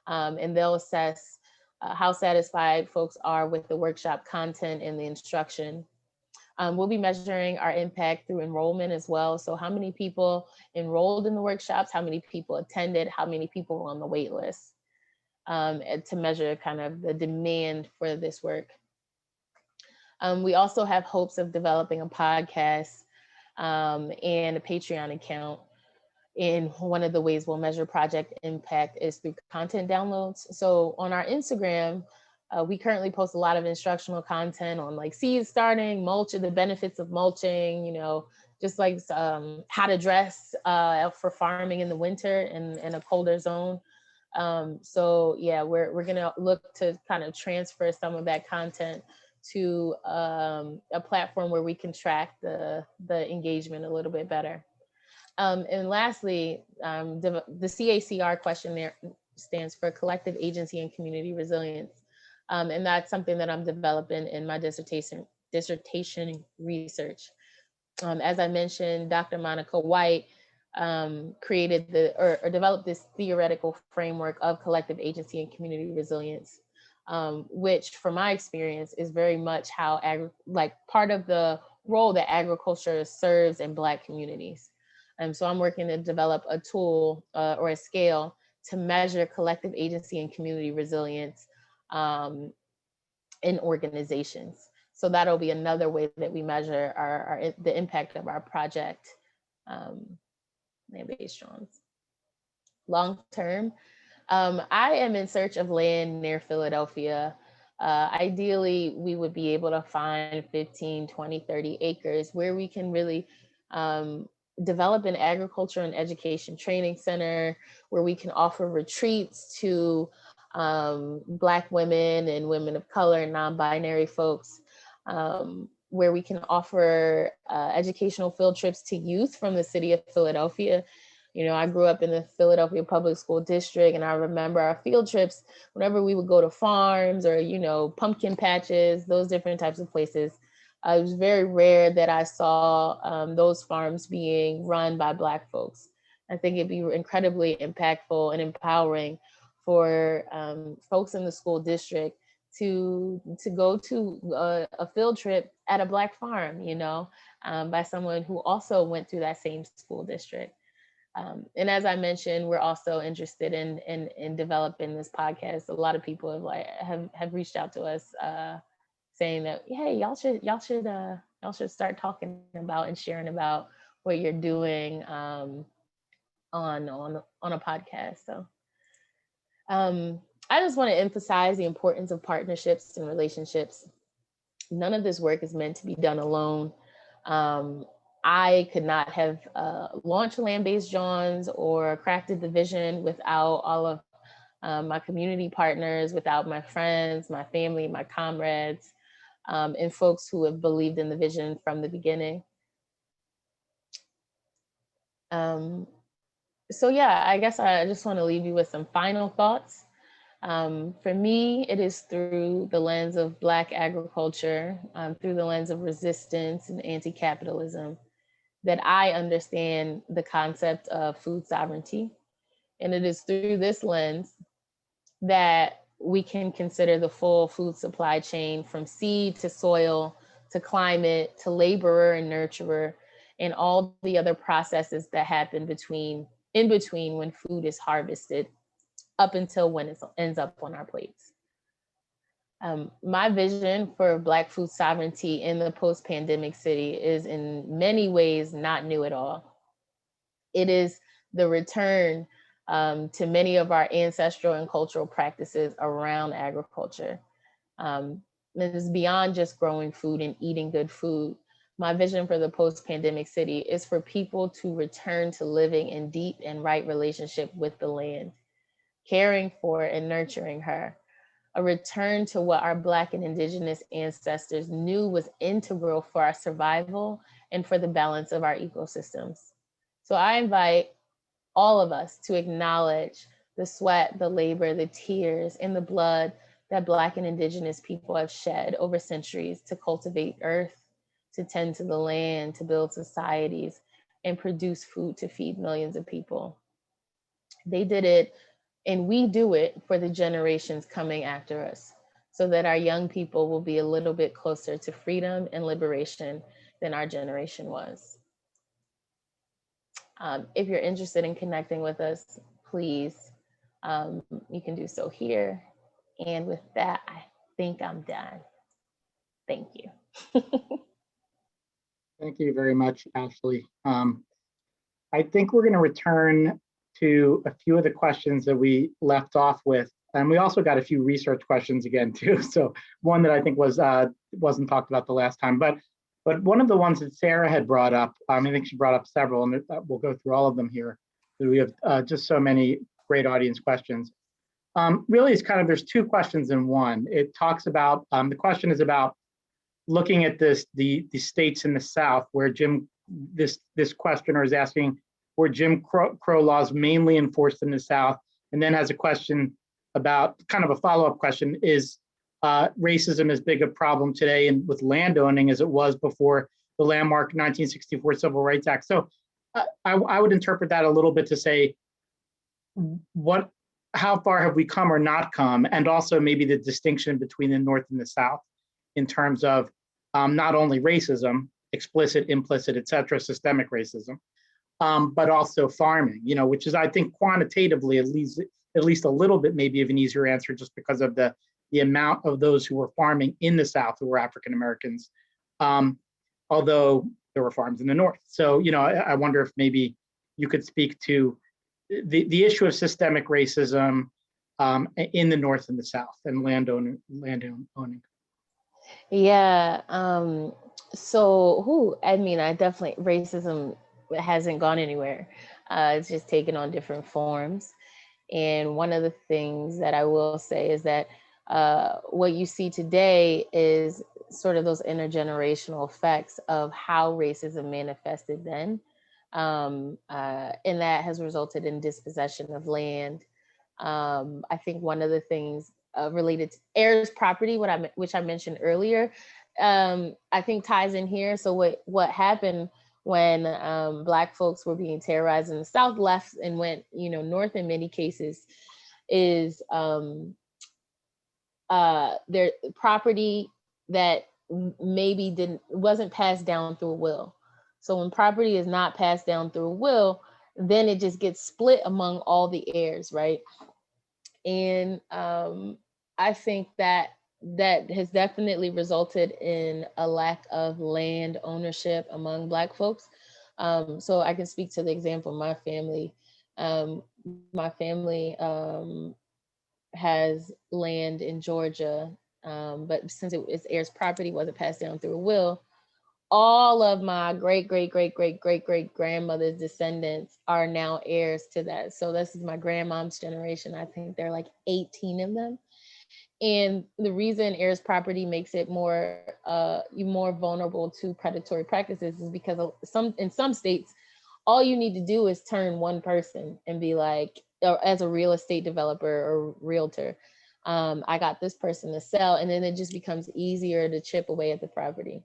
and they'll assess how satisfied folks are with the workshop content and the instruction. We'll be measuring our impact through enrollment as well. So how many people enrolled in the workshops, how many people attended, how many people were on the wait list. and to measure kind of the demand for this work. We also have hopes of developing a podcast and a Patreon account. And one of the ways we'll measure project impact is through content downloads. So on our Instagram, we currently post a lot of instructional content on like seed starting, mulching, the benefits of mulching, you know, just like how to dress for farming in the winter in a colder zone. So yeah, we're gonna look to kind of transfer some of that content to a platform where we can track the engagement a little bit better. And lastly, the CACR questionnaire stands for Collective Agency and Community Resilience. And that's something that I'm developing in my dissertation research. As I mentioned, Dr. Monica White created or developed this theoretical framework of collective agency and community resilience, which from my experience is very much how part of the role that agriculture serves in Black communities. So I'm working to develop a tool or a scale to measure collective agency and community resilience in organizations. So that'll be another way that we measure the impact of our project, land-based drones. Long term, I am in search of land near Philadelphia. Ideally, we would be able to find 15, 20, 30 acres where we can really develop an agriculture and education training center, where we can offer retreats to Black women and women of color and non-binary folks, where we can offer educational field trips to youth from the city of Philadelphia. You know, I grew up in the Philadelphia Public School District, and I remember our field trips, whenever we would go to farms or, you know, pumpkin patches, those different types of places. It was very rare that I saw those farms being run by Black folks. I think it'd be incredibly impactful and empowering for folks in the school district to go to a field trip at a Black farm, you know, by someone who also went through that same school district. And as I mentioned, we're also interested in developing this podcast. A lot of people have reached out to us saying that, hey, y'all should start talking about and sharing about what you're doing on a podcast. So I just want to emphasize the importance of partnerships and relationships. None of this work is meant to be done alone. I could not have launched Land-Based Johns or crafted the vision without all of my community partners, without my friends, my family, my comrades, and folks who have believed in the vision from the beginning. So yeah, I guess I just want to leave you with some final thoughts. For me, it is through the lens of Black agriculture, through the lens of resistance and anti-capitalism, that I understand the concept of food sovereignty. And it is through this lens that we can consider the full food supply chain, from seed to soil, to climate, to laborer and nurturer, and all the other processes that happen in between when food is harvested up until when it ends up on our plates. My vision for Black food sovereignty in the post-pandemic city is in many ways not new at all. It is the return to many of our ancestral and cultural practices around agriculture. It is beyond just growing food and eating good food. My vision for the post-pandemic city is for people to return to living in deep and right relationship with the land, caring for and nurturing her. A return to what our Black and Indigenous ancestors knew was integral for our survival and for the balance of our ecosystems. So I invite all of us to acknowledge the sweat, the labor, the tears, and the blood that Black and Indigenous people have shed over centuries to cultivate earth, to tend to the land, to build societies, and produce food to feed millions of people. They did it, and we do it for the generations coming after us, so that our young people will be a little bit closer to freedom and liberation than our generation was. If you're interested in connecting with us, please You can do so here. And with that, I think I'm done. Thank you. Thank you very much, Ashley. I think we're going to return to a few of the questions that we left off with. And we also got a few research questions again, too. So one that I think wasn't talked about the last time, but one of the ones that Sarah had brought up, I think she brought up several, and we'll go through all of them here. We have just so many great audience questions. Really, it's kind of, there's two questions in one. It talks about, the question is about looking at the states in the South where this questioner is asking, were Jim Crow laws mainly enforced in the South? And then has a question about, kind of a follow-up question, is racism as big a problem today and with land owning as it was before the landmark 1964 Civil Rights Act? So I would interpret that a little bit to say, how far have we come or not come? And also maybe the distinction between the North and the South in terms of not only racism, explicit, implicit, et cetera, systemic racism, but also farming, which is, I think, quantitatively, at least a little bit maybe of an easier answer, just because of the amount of those who were farming in the South who were African Americans, although there were farms in the North. So, I wonder if maybe you could speak to the issue of systemic racism in the North and the South and land owning. Yeah. I definitely, racism hasn't gone anywhere. It's just taken on different forms. And one of the things that I will say is that what you see today is sort of those intergenerational effects of how racism manifested then. And that has resulted in dispossession of land. I think one of the things related to heirs property, which I mentioned earlier, I think ties in here. So what happened when Black folks were being terrorized in the South, left and went, north in many cases, is their property that maybe wasn't passed down through a will. So when property is not passed down through a will, then it just gets split among all the heirs, right? And I think that has definitely resulted in a lack of land ownership among Black folks. So I can speak to the example of my family. My family has land in Georgia, but since it's heirs property, wasn't passed down through a will, all of my great grandmother's descendants are now heirs to that. So this is my grandmom's generation. I think there are like 18 of them. And the reason heirs property makes it more vulnerable to predatory practices is because in some states, all you need to do is turn one person and be like, or as a real estate developer or realtor, I got this person to sell, and then it just becomes easier to chip away at the property.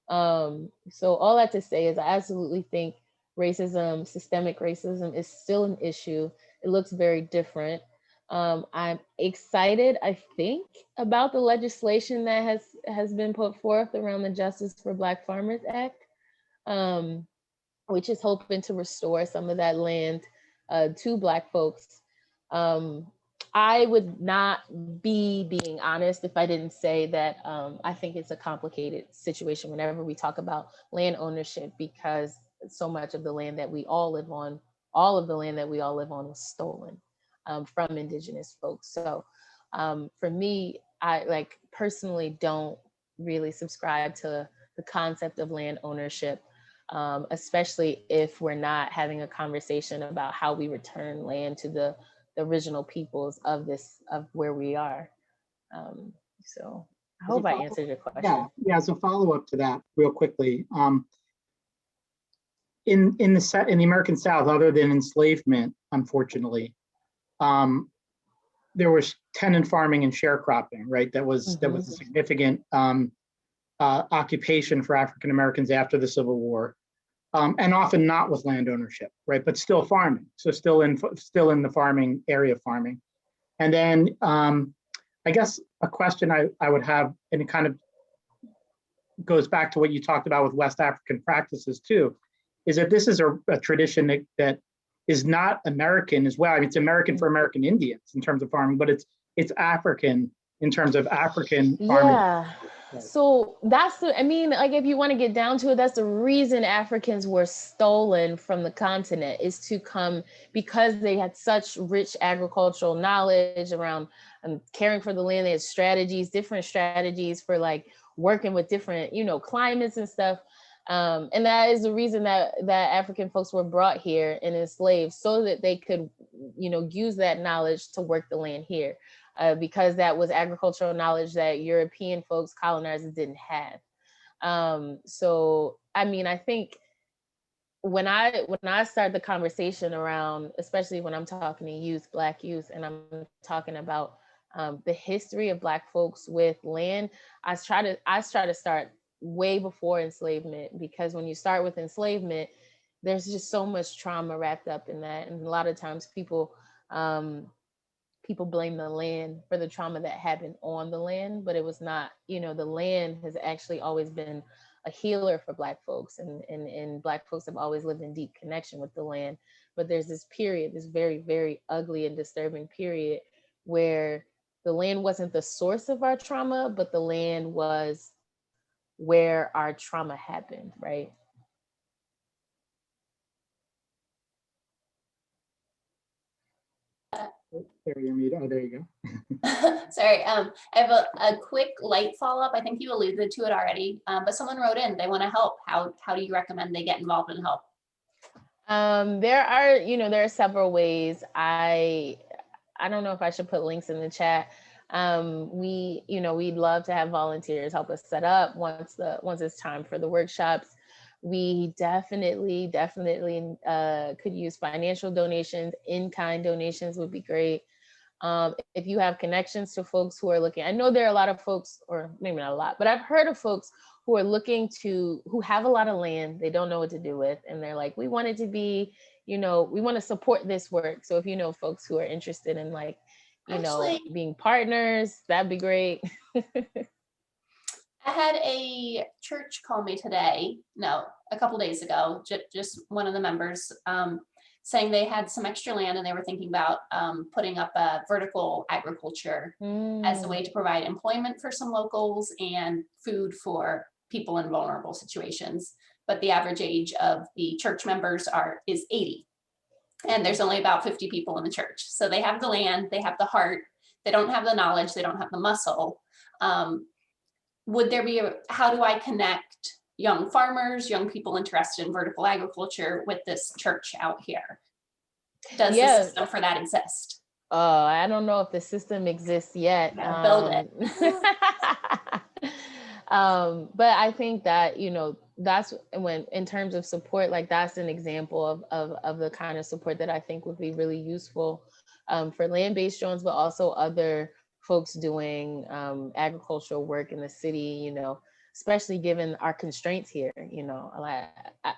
So all that to say is I absolutely think racism, systemic racism, is still an issue. It looks very different. I'm excited, I think, about the legislation that has been put forth around the Justice for Black Farmers Act, which is hoping to restore some of that land to Black folks. I would not be being honest if I didn't say that I think it's a complicated situation whenever we talk about land ownership, because so much of the land that we all live on, all of the land that we all live on, was stolen from Indigenous folks. So for me, I personally don't really subscribe to the concept of land ownership, especially if we're not having a conversation about how we return land to the original peoples of where we are. So I hope I answered your question. Yeah. As a follow-up to that, real quickly, in the American South, other than enslavement, unfortunately, there was tenant farming and sharecropping, right? That was a significant occupation for African Americans after the Civil War. And often not with land ownership, right? But still farming, so still in the farming area of farming. And then I guess a question I would have, and it kind of goes back to what you talked about with West African practices too, is that this is a tradition that is not American as well. I mean, it's American for American Indians in terms of farming, but it's African in terms of African farming. Yeah. So I mean, like, if you want to get down to it, that's the reason Africans were stolen from the continent, is to come because they had such rich agricultural knowledge around caring for the land. They had different strategies for like working with different, climates and stuff. And that is the reason that African folks were brought here and enslaved, so that they could, use that knowledge to work the land here. Because that was agricultural knowledge that European folks, colonizers, didn't have. So, I mean, I think when I start the conversation around, especially when I'm talking to youth, Black youth, and I'm talking about the history of Black folks with land, I try to start way before enslavement, because when you start with enslavement, there's just so much trauma wrapped up in that, and a lot of times people blame the land for the trauma that happened on the land, but it was not. The land has actually always been a healer for Black folks, and Black folks have always lived in deep connection with the land. But there's this period, this very, very ugly and disturbing period, where the land wasn't the source of our trauma, but the land was where our trauma happened, right? There you go. Sorry, I have a quick light follow-up. I think you alluded to it already, but someone wrote in, they want to help. How do you recommend they get involved and help? There are several ways. I don't know if I should put links in the chat. We'd love to have volunteers help us set up once it's time for the workshops. We definitely could use financial donations. In-kind donations would be great. If you have connections to folks who are looking, I know there are a lot of folks, or maybe not a lot, but I've heard of folks who are who have a lot of land, they don't know what to do with, and they're like, we want it to be, we want to support this work. So if you know folks who are interested in being partners, that'd be great. I had a church call me a couple days ago, just one of the members, saying they had some extra land and they were thinking about putting up a vertical agriculture as a way to provide employment for some locals and food for people in vulnerable situations. But the average age of the church members is 80. And there's only about 50 people in the church. So they have the land, they have the heart, they don't have the knowledge, they don't have the muscle. Would there be how do I connect young farmers, young people interested in vertical agriculture with this church out here? Does the system for that exist? I don't know if the system exists yet. Build it. But I think that, that's when, in terms of support, like that's an example of the kind of support that I think would be really useful for land-based drones, but also other folks doing agricultural work in the city, especially given our constraints here.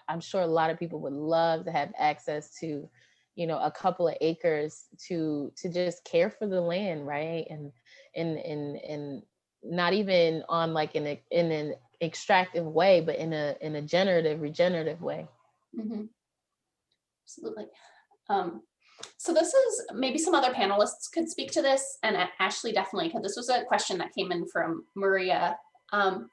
I'm sure a lot of people would love to have access to, a couple of acres to just care for the land, right? And not even on like in an extractive way, but in a regenerative way. Mm-hmm. Absolutely. So this is, maybe some other panelists could speak to this, and Ashley definitely, because this was a question that came in from Maria. And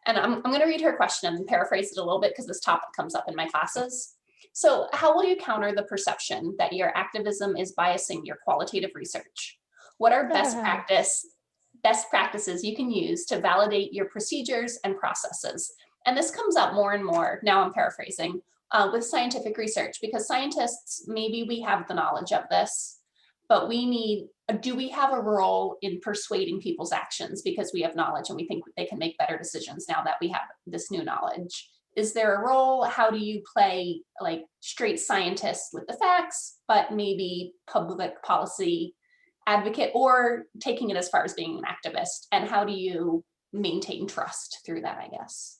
I'm going to read her question and paraphrase it a little bit because this topic comes up in my classes. So how will you counter the perception that your activism is biasing your qualitative research? What are best practices you can use to validate your procedures and processes? And this comes up more and more, now I'm paraphrasing, with scientific research, because scientists, maybe we have the knowledge of this, but do we have a role in persuading people's actions because we have knowledge and we think they can make better decisions now that we have this new knowledge? Is there a role? How do you play like straight scientist with the facts, but maybe public policy advocate, or taking it as far as being an activist? And how do you maintain trust through that, I guess?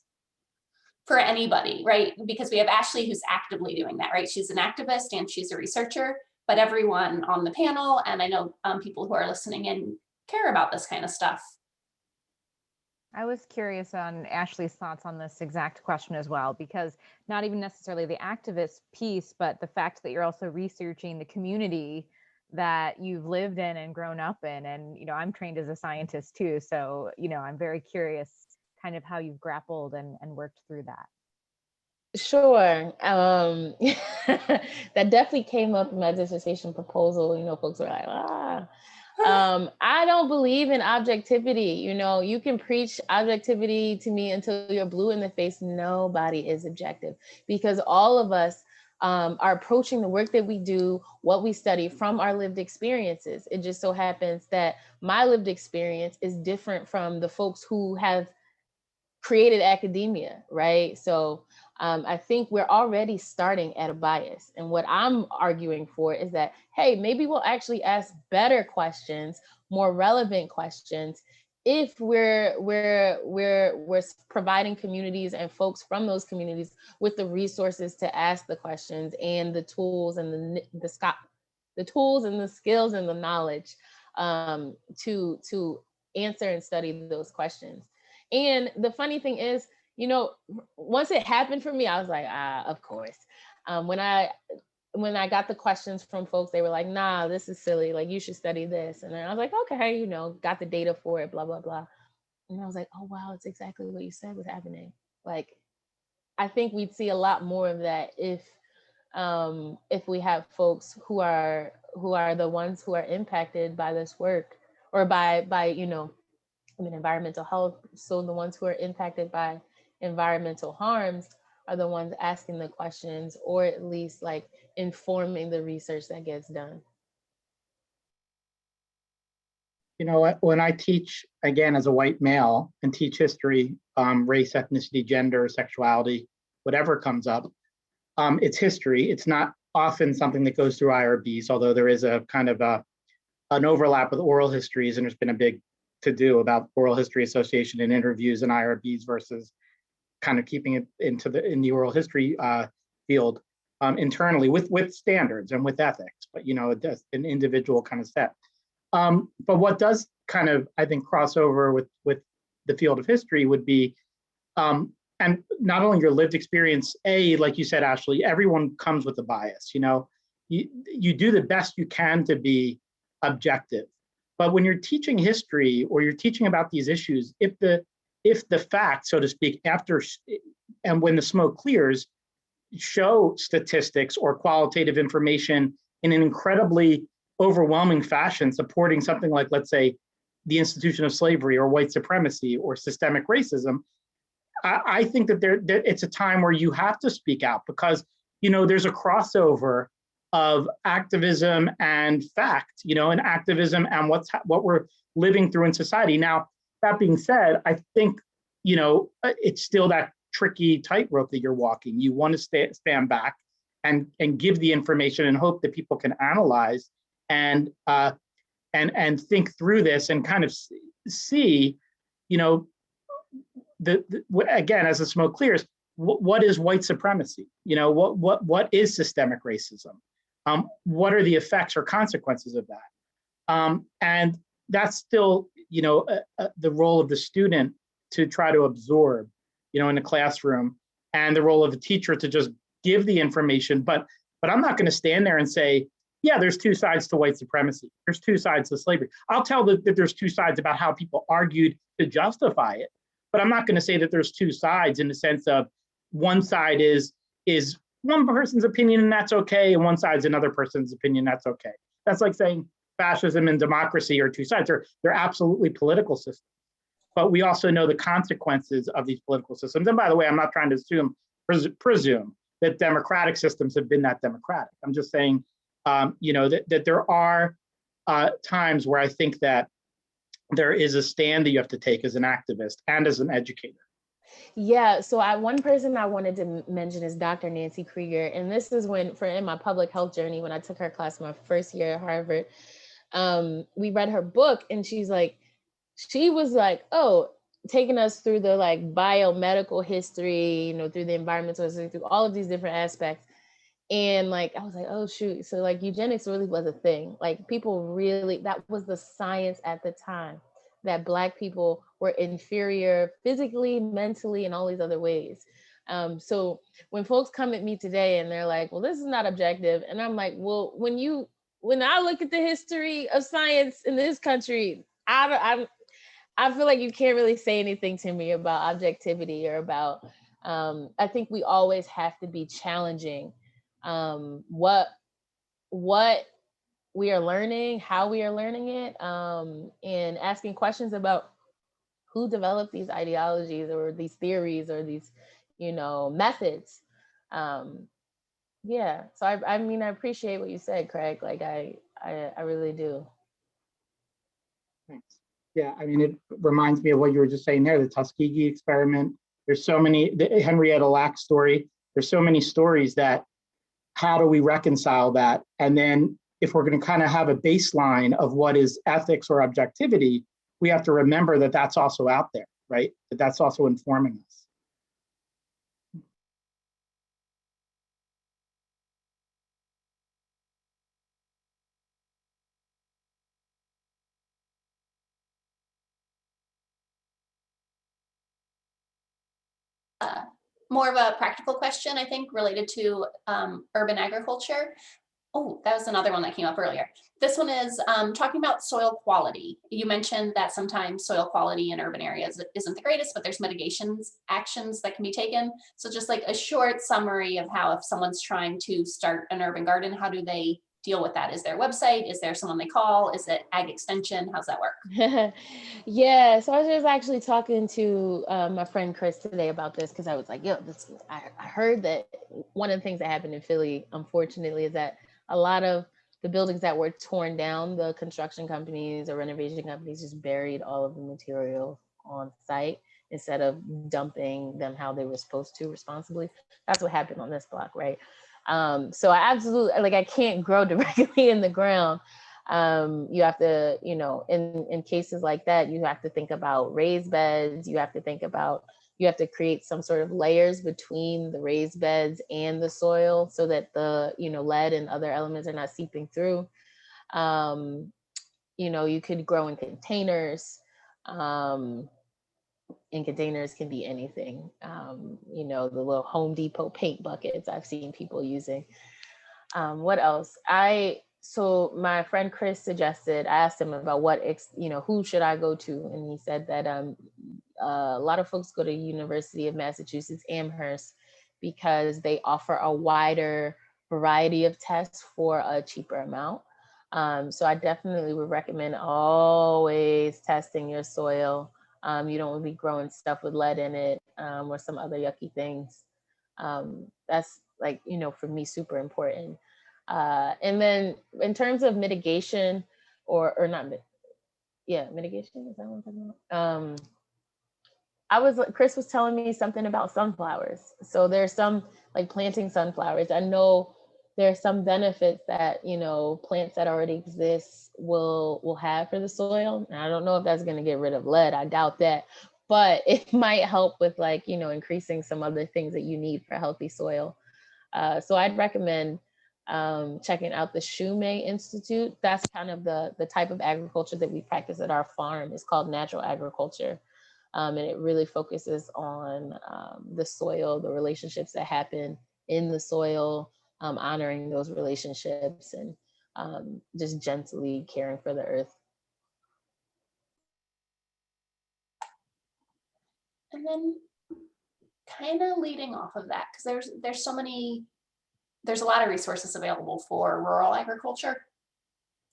For anybody, right? Because we have Ashley who's actively doing that, right? She's an activist and she's a researcher, but everyone on the panel, and I know people who are listening in care about this kind of stuff. I was curious on Ashley's thoughts on this exact question as well, because not even necessarily the activist piece, but the fact that you're also researching the community that you've lived in and grown up in. And, I'm trained as a scientist too. So, I'm very curious kind of how you've grappled and worked through that. Sure. That definitely came up in my dissertation proposal. Folks were like, I don't believe in objectivity. You can preach objectivity to me until you're blue in the face. Nobody is objective, because all of us are approaching the work that we do, what we study, from our lived experiences. It just so happens that my lived experience is different from the folks who have created academia, right? So I think we're already starting at a bias. And what I'm arguing for is that, hey, maybe we'll actually ask better questions, more relevant questions, if we're providing communities and folks from those communities with the resources to ask the questions and the tools and the tools and the skills and the knowledge to answer and study those questions. And the funny thing is, once it happened for me, I was like, of course. When I got the questions from folks, they were like, nah, this is silly. Like, you should study this. And then I was like, okay, got the data for it, blah, blah, blah. And I was like, oh, wow, it's exactly what you said was happening. Like, I think we'd see a lot more of that if we have folks who are the ones who are impacted by this work, or by environmental health. So the ones who are impacted by environmental harms are the ones asking the questions, or at least like informing the research that gets done. When I teach, again, as a white male, and teach history, race, ethnicity, gender, sexuality, whatever comes up, it's history. It's not often something that goes through IRBs, although there is a kind of an overlap with oral histories, and there's been a big to do about oral history association and interviews and IRBs versus kind of keeping it in the oral history field internally with standards and with ethics, but it's an individual kind of set. But what does kind of, I think, cross over with the field of history would be, and not only your lived experience, like you said, Ashley, everyone comes with a bias. You do the best you can to be objective. But when you're teaching history or you're teaching about these issues, if the facts, so to speak, and when the smoke clears, show statistics or qualitative information in an incredibly overwhelming fashion supporting something like, let's say, the institution of slavery or white supremacy or systemic racism, I think that it's a time where you have to speak out, because there's a crossover of activism and fact, and activism and what we're living through in society. Now, that being said, I think, it's still that tricky tightrope that you're walking. You want to stand back and give the information and hope that people can analyze and think through this and kind of see, again, as the smoke clears, what is white supremacy? What is systemic racism? What are the effects or consequences of that? And that's still, the role of the student to try to absorb, in the classroom, and the role of the teacher to just give the information. But I'm not going to stand there and say, yeah, there's two sides to white supremacy. There's two sides to slavery. I'll tell that there's two sides about how people argued to justify it. But I'm not going to say that there's two sides in the sense of one side is one person's opinion and that's okay, and one side's another person's opinion, that's okay. That's like saying fascism and democracy are two sides. They're absolutely political systems. But we also know the consequences of these political systems. And by the way, I'm not trying to presume that democratic systems have been that democratic. I'm just saying, that there are times where I think that there is a stand that you have to take as an activist and as an educator. Yeah, so one person I wanted to mention is Dr. Nancy Krieger. And this is in my public health journey, when I took her class my first year at Harvard, we read her book, and she was like, oh, taking us through the like biomedical history, through the environmental history, through all of these different aspects. And like, I was like, oh shoot. So like eugenics really was a thing. Like people really, that was the science at the time. that Black people were inferior physically, mentally, and all these other ways. So when folks come at me today and they're like, well, this is not objective. And I'm like, well, when I look at the history of science in this country, I feel like you can't really say anything to me about objectivity or about, I think we always have to be challenging what we are learning, how we are learning it, and asking questions about who developed these ideologies or these theories or these, methods. Yeah, so I mean, I appreciate what you said, Craig. Like I really do. Thanks. Yeah, I mean, it reminds me of what you were just saying there, the Tuskegee experiment. There's so many, the Henrietta Lack story. There's so many stories that, how do we reconcile that? And then if we're going to kind of have a baseline of what is ethics or objectivity, we have to remember that that's also out there, right? That that's also informing us. More of a practical question, I think, related to urban agriculture. Oh, that was another one that came up earlier. This one is talking about soil quality. You mentioned that sometimes soil quality in urban areas isn't the greatest, but there's mitigations actions that can be taken. So just like a short summary of how, if someone's trying to start an urban garden, how do they deal with that? Is there a website? Is there someone they call? Is it ag extension? How's that work? Yeah, so I was just actually talking to my friend Chris today about this, because I was like, yo, I heard that one of the things that happened in Philly, unfortunately, is that a lot of the buildings that were torn down, the construction companies or renovation companies just buried all of the material on site instead of dumping them how they were supposed to responsibly. That's what happened on this block, right? So I absolutely, like, I can't grow directly in the ground. You have to, in cases like that, you have to think about raised beds. You have to create some sort of layers between the raised beds and the soil so that the, lead and other elements are not seeping through. You could grow in containers. And containers can be anything. The little Home Depot paint buckets I've seen people using. What else? So my friend Chris suggested, I asked him about who should I go to? And he said that a lot of folks go to University of Massachusetts Amherst because they offer a wider variety of tests for a cheaper amount. So I definitely would recommend always testing your soil. You don't want to be growing stuff with lead in it or some other yucky things. That's for me, super important. And then in terms of mitigation or not, mitigation, is that what I'm talking about? Chris was telling me something about sunflowers. So there's some, like, planting sunflowers. I know there's some benefits that, plants that already exist will have for the soil. And I don't know if that's going to get rid of lead. I doubt that, but it might help with increasing some other things that you need for healthy soil. So I'd recommend checking out the Shumei Institute. That's kind of the type of agriculture that we practice at our farm. It's called natural agriculture. And it really focuses on the soil, the relationships that happen in the soil, honoring those relationships, and just gently caring for the earth. And then kind of leading off of that, because there's a lot of resources available for rural agriculture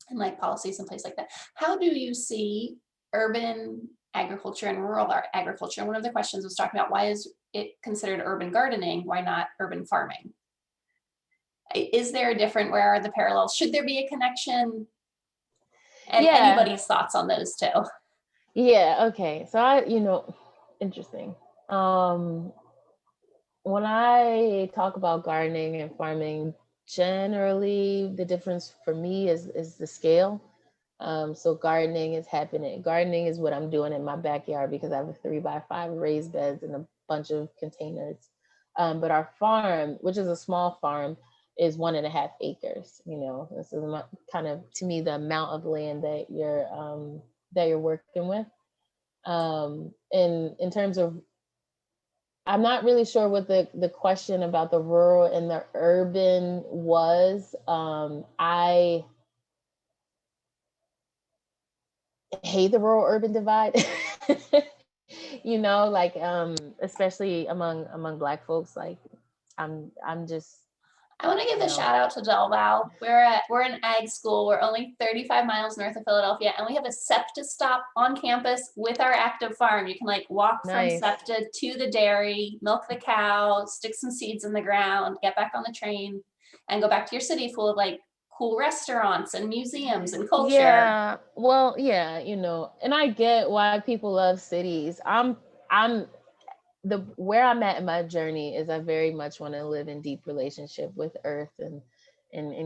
and like policies in place like that. How do you see urban agriculture and rural agriculture? And one of the questions was talking about, why is it considered urban gardening? Why not urban farming? Is there a different, where are the parallels? Should there be a connection? And anybody's thoughts on those too? Yeah, okay. So interesting. When I talk about gardening and farming, generally the difference for me is the scale. So gardening is what I'm doing in my backyard because I have a 3x5 raised beds and a bunch of containers. But our farm, which is a small farm, is 1.5 acres. This is kind of, to me, the amount of land that you're working with. In terms of, I'm not really sure what the question about the rural and the urban was. I hate the rural urban divide. You know, like especially among Black folks. Like I'm just, I want to give you a know, shout out to DelVal. We're an ag school. We're only 35 miles north of Philadelphia, and we have a SEPTA stop on campus with our active farm. You can like walk from nice. SEPTA to the dairy, milk the cow, stick some seeds in the ground, get back on the train, and go back to your city full of like cool restaurants and museums and culture. Yeah, well, yeah, you know, and I get why people love cities. I'm where I'm at in my journey is I very much want to live in deep relationship with Earth and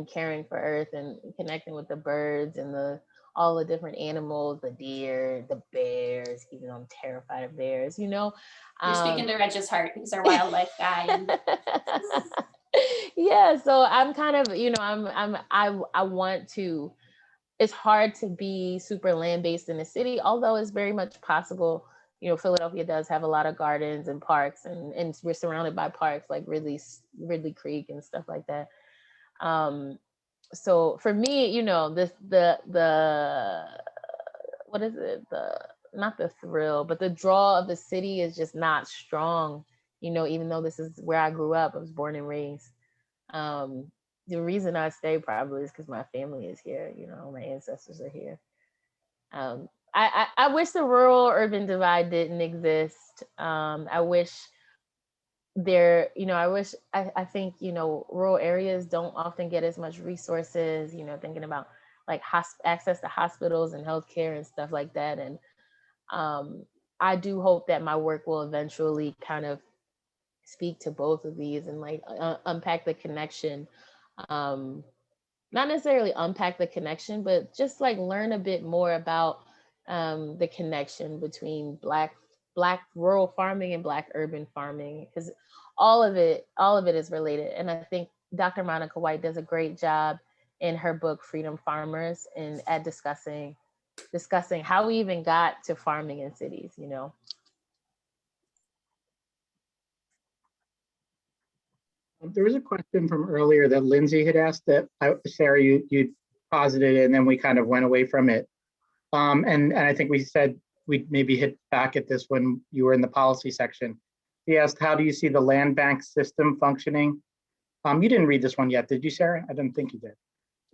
caring for Earth and connecting with the birds and all the different animals, the deer, the bears, even though I'm terrified of bears, you know. You're speaking to Reg's heart. He's our wildlife guy. And yeah, so I'm kind of, you know, I want to, it's hard to be super land-based in the city, although it's very much possible. You know, Philadelphia does have a lot of gardens and parks, and we're surrounded by parks like Ridley Creek and stuff like that. So for me, you know, the what is it? Not the thrill, but the draw of the city is just not strong. You know, even though this is where I grew up, I was born and raised. The reason I stay probably is because my family is here. You know, my ancestors are here. I wish the rural urban divide didn't exist. I wish I think, you know, rural areas don't often get as much resources, you know, thinking about like access to hospitals and healthcare and stuff like that. And I do hope that my work will eventually kind of speak to both of these and like unpack the connection. Not necessarily unpack the connection, but just like learn a bit more about the connection between black rural farming and Black urban farming, because all of it is related. And I think Dr. Monica White does a great job in her book Freedom Farmers and at discussing how we even got to farming in cities, you know. There was a question from earlier that Lindsay had asked that Sarah, you posited it, and then we kind of went away from it. And I think we said we'd maybe hit back at this when you were in the policy section. He asked, how do you see the land bank system functioning? You didn't read this one yet, did you, Sarah? I didn't think you did.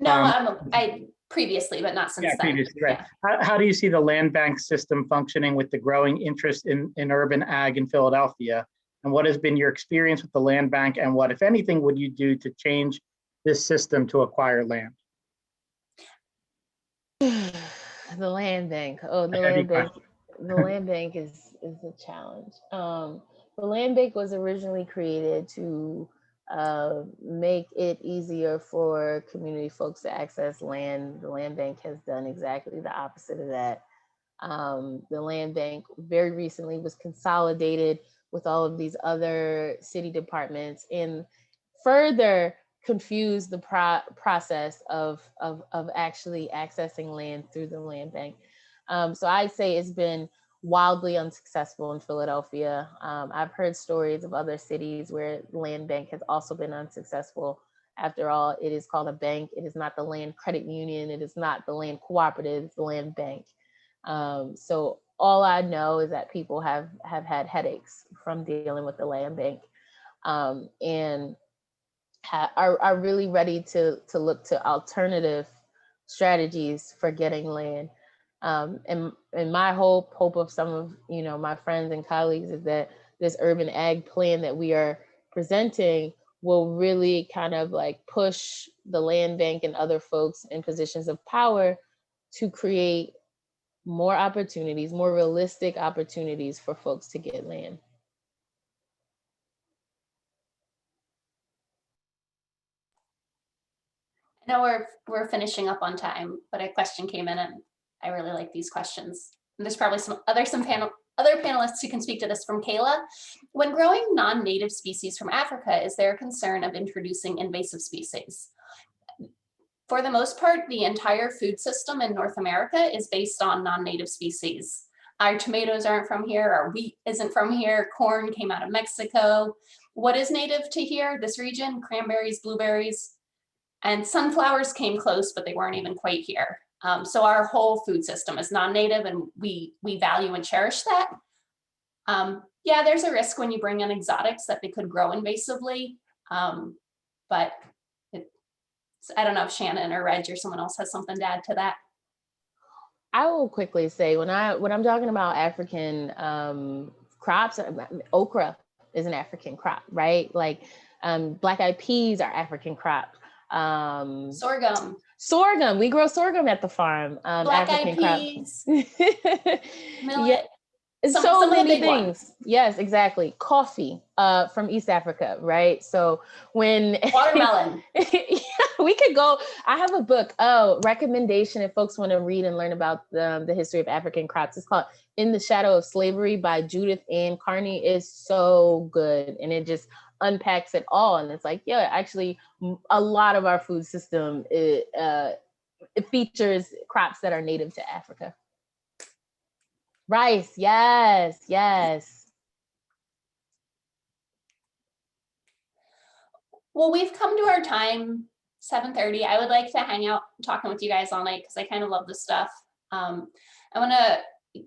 no, I previously, but not since Yeah, then. previously, right. Yeah. How do you see the land bank system functioning with the growing interest in urban ag in Philadelphia? And what has been your experience with the land bank, and what, if anything, would you do to change this system to acquire land? The land bank. Oh, the land bank. The land bank is a challenge. The land bank was originally created to make it easier for community folks to access land. The land bank has done exactly the opposite of that. The land bank very recently was consolidated with all of these other city departments and further confuse the process of actually accessing land through the land bank. So I'd say it's been wildly unsuccessful in Philadelphia. I've heard stories of other cities where land bank has also been unsuccessful. After all, it is called a bank. It is not the land credit union. It is not the land cooperative. It's the land bank. So all I know is that people have had headaches from dealing with the land bank, and are really ready to look to alternative strategies for getting land. And my hope of some of, you know, my friends and colleagues is that this urban ag plan that we are presenting will really kind of like push the land bank and other folks in positions of power to create more opportunities, more realistic opportunities for folks to get land. I know we're finishing up on time, but a question came in and I really like these questions. And there's probably some other panelists who can speak to this. From Kayla. When growing non-native species from Africa, is there a concern of introducing invasive species? For the most part, the entire food system in North America is based on non-native species. our tomatoes aren't from here, our wheat isn't from here, corn came out of Mexico. What is native to here, this region? Cranberries, blueberries, and sunflowers came close, but they weren't even quite here. So our whole food system is non-native, and we value and cherish that. Yeah, there's a risk when you bring in exotics that they could grow invasively, but I don't know if Shannon or Reg or someone else has something to add to that. I will quickly say when I'm talking about African crops, okra is an African crop, right? Like black-eyed peas are African crops. Sorghum. We grow sorghum at the farm. Black-eyed peas. Yeah. So many things. Yes, exactly. Coffee from East Africa, right? So when watermelon. We could go. I have a book, recommendation if folks want to read and learn about the history of African crops. It's called In the Shadow of Slavery by Judith Ann Carney. Is so good, and it just unpacks it all. And it's like, yeah, actually a lot of our food system it features crops that are native to Africa. Rice, yes, yes. Well, we've come to our time, 7:30. I would like to hang out talking with you guys all night because I kind of love this stuff. I want to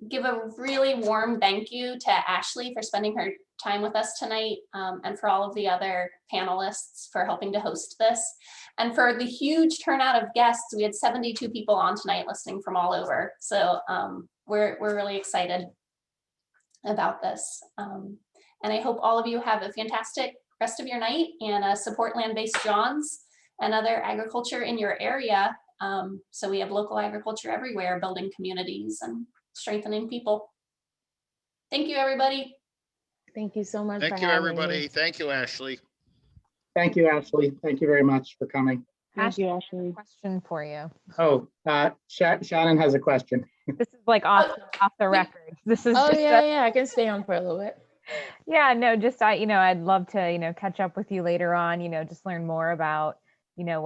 give a really warm thank you to Ashley for spending her time with us tonight, and for all of the other panelists for helping to host this. And for the huge turnout of guests, we had 72 people on tonight listening from all over. So we're really excited about this. And I hope all of you have a fantastic rest of your night and support land-based Johns and other agriculture in your area. So we have local agriculture everywhere, building communities and strengthening people. Thank you, everybody. Thank you so much. Thank you, everybody. Thank you, Ashley. Thank you, Ashley. Thank you very much for coming. Thank you, Ashley, I have Ashley. a question for you. Oh, Shannon has a question. This is like off the record. This is just yeah, I can stay on for a little bit. Yeah, no, just I'd love to, catch up with you later on, just learn more about, what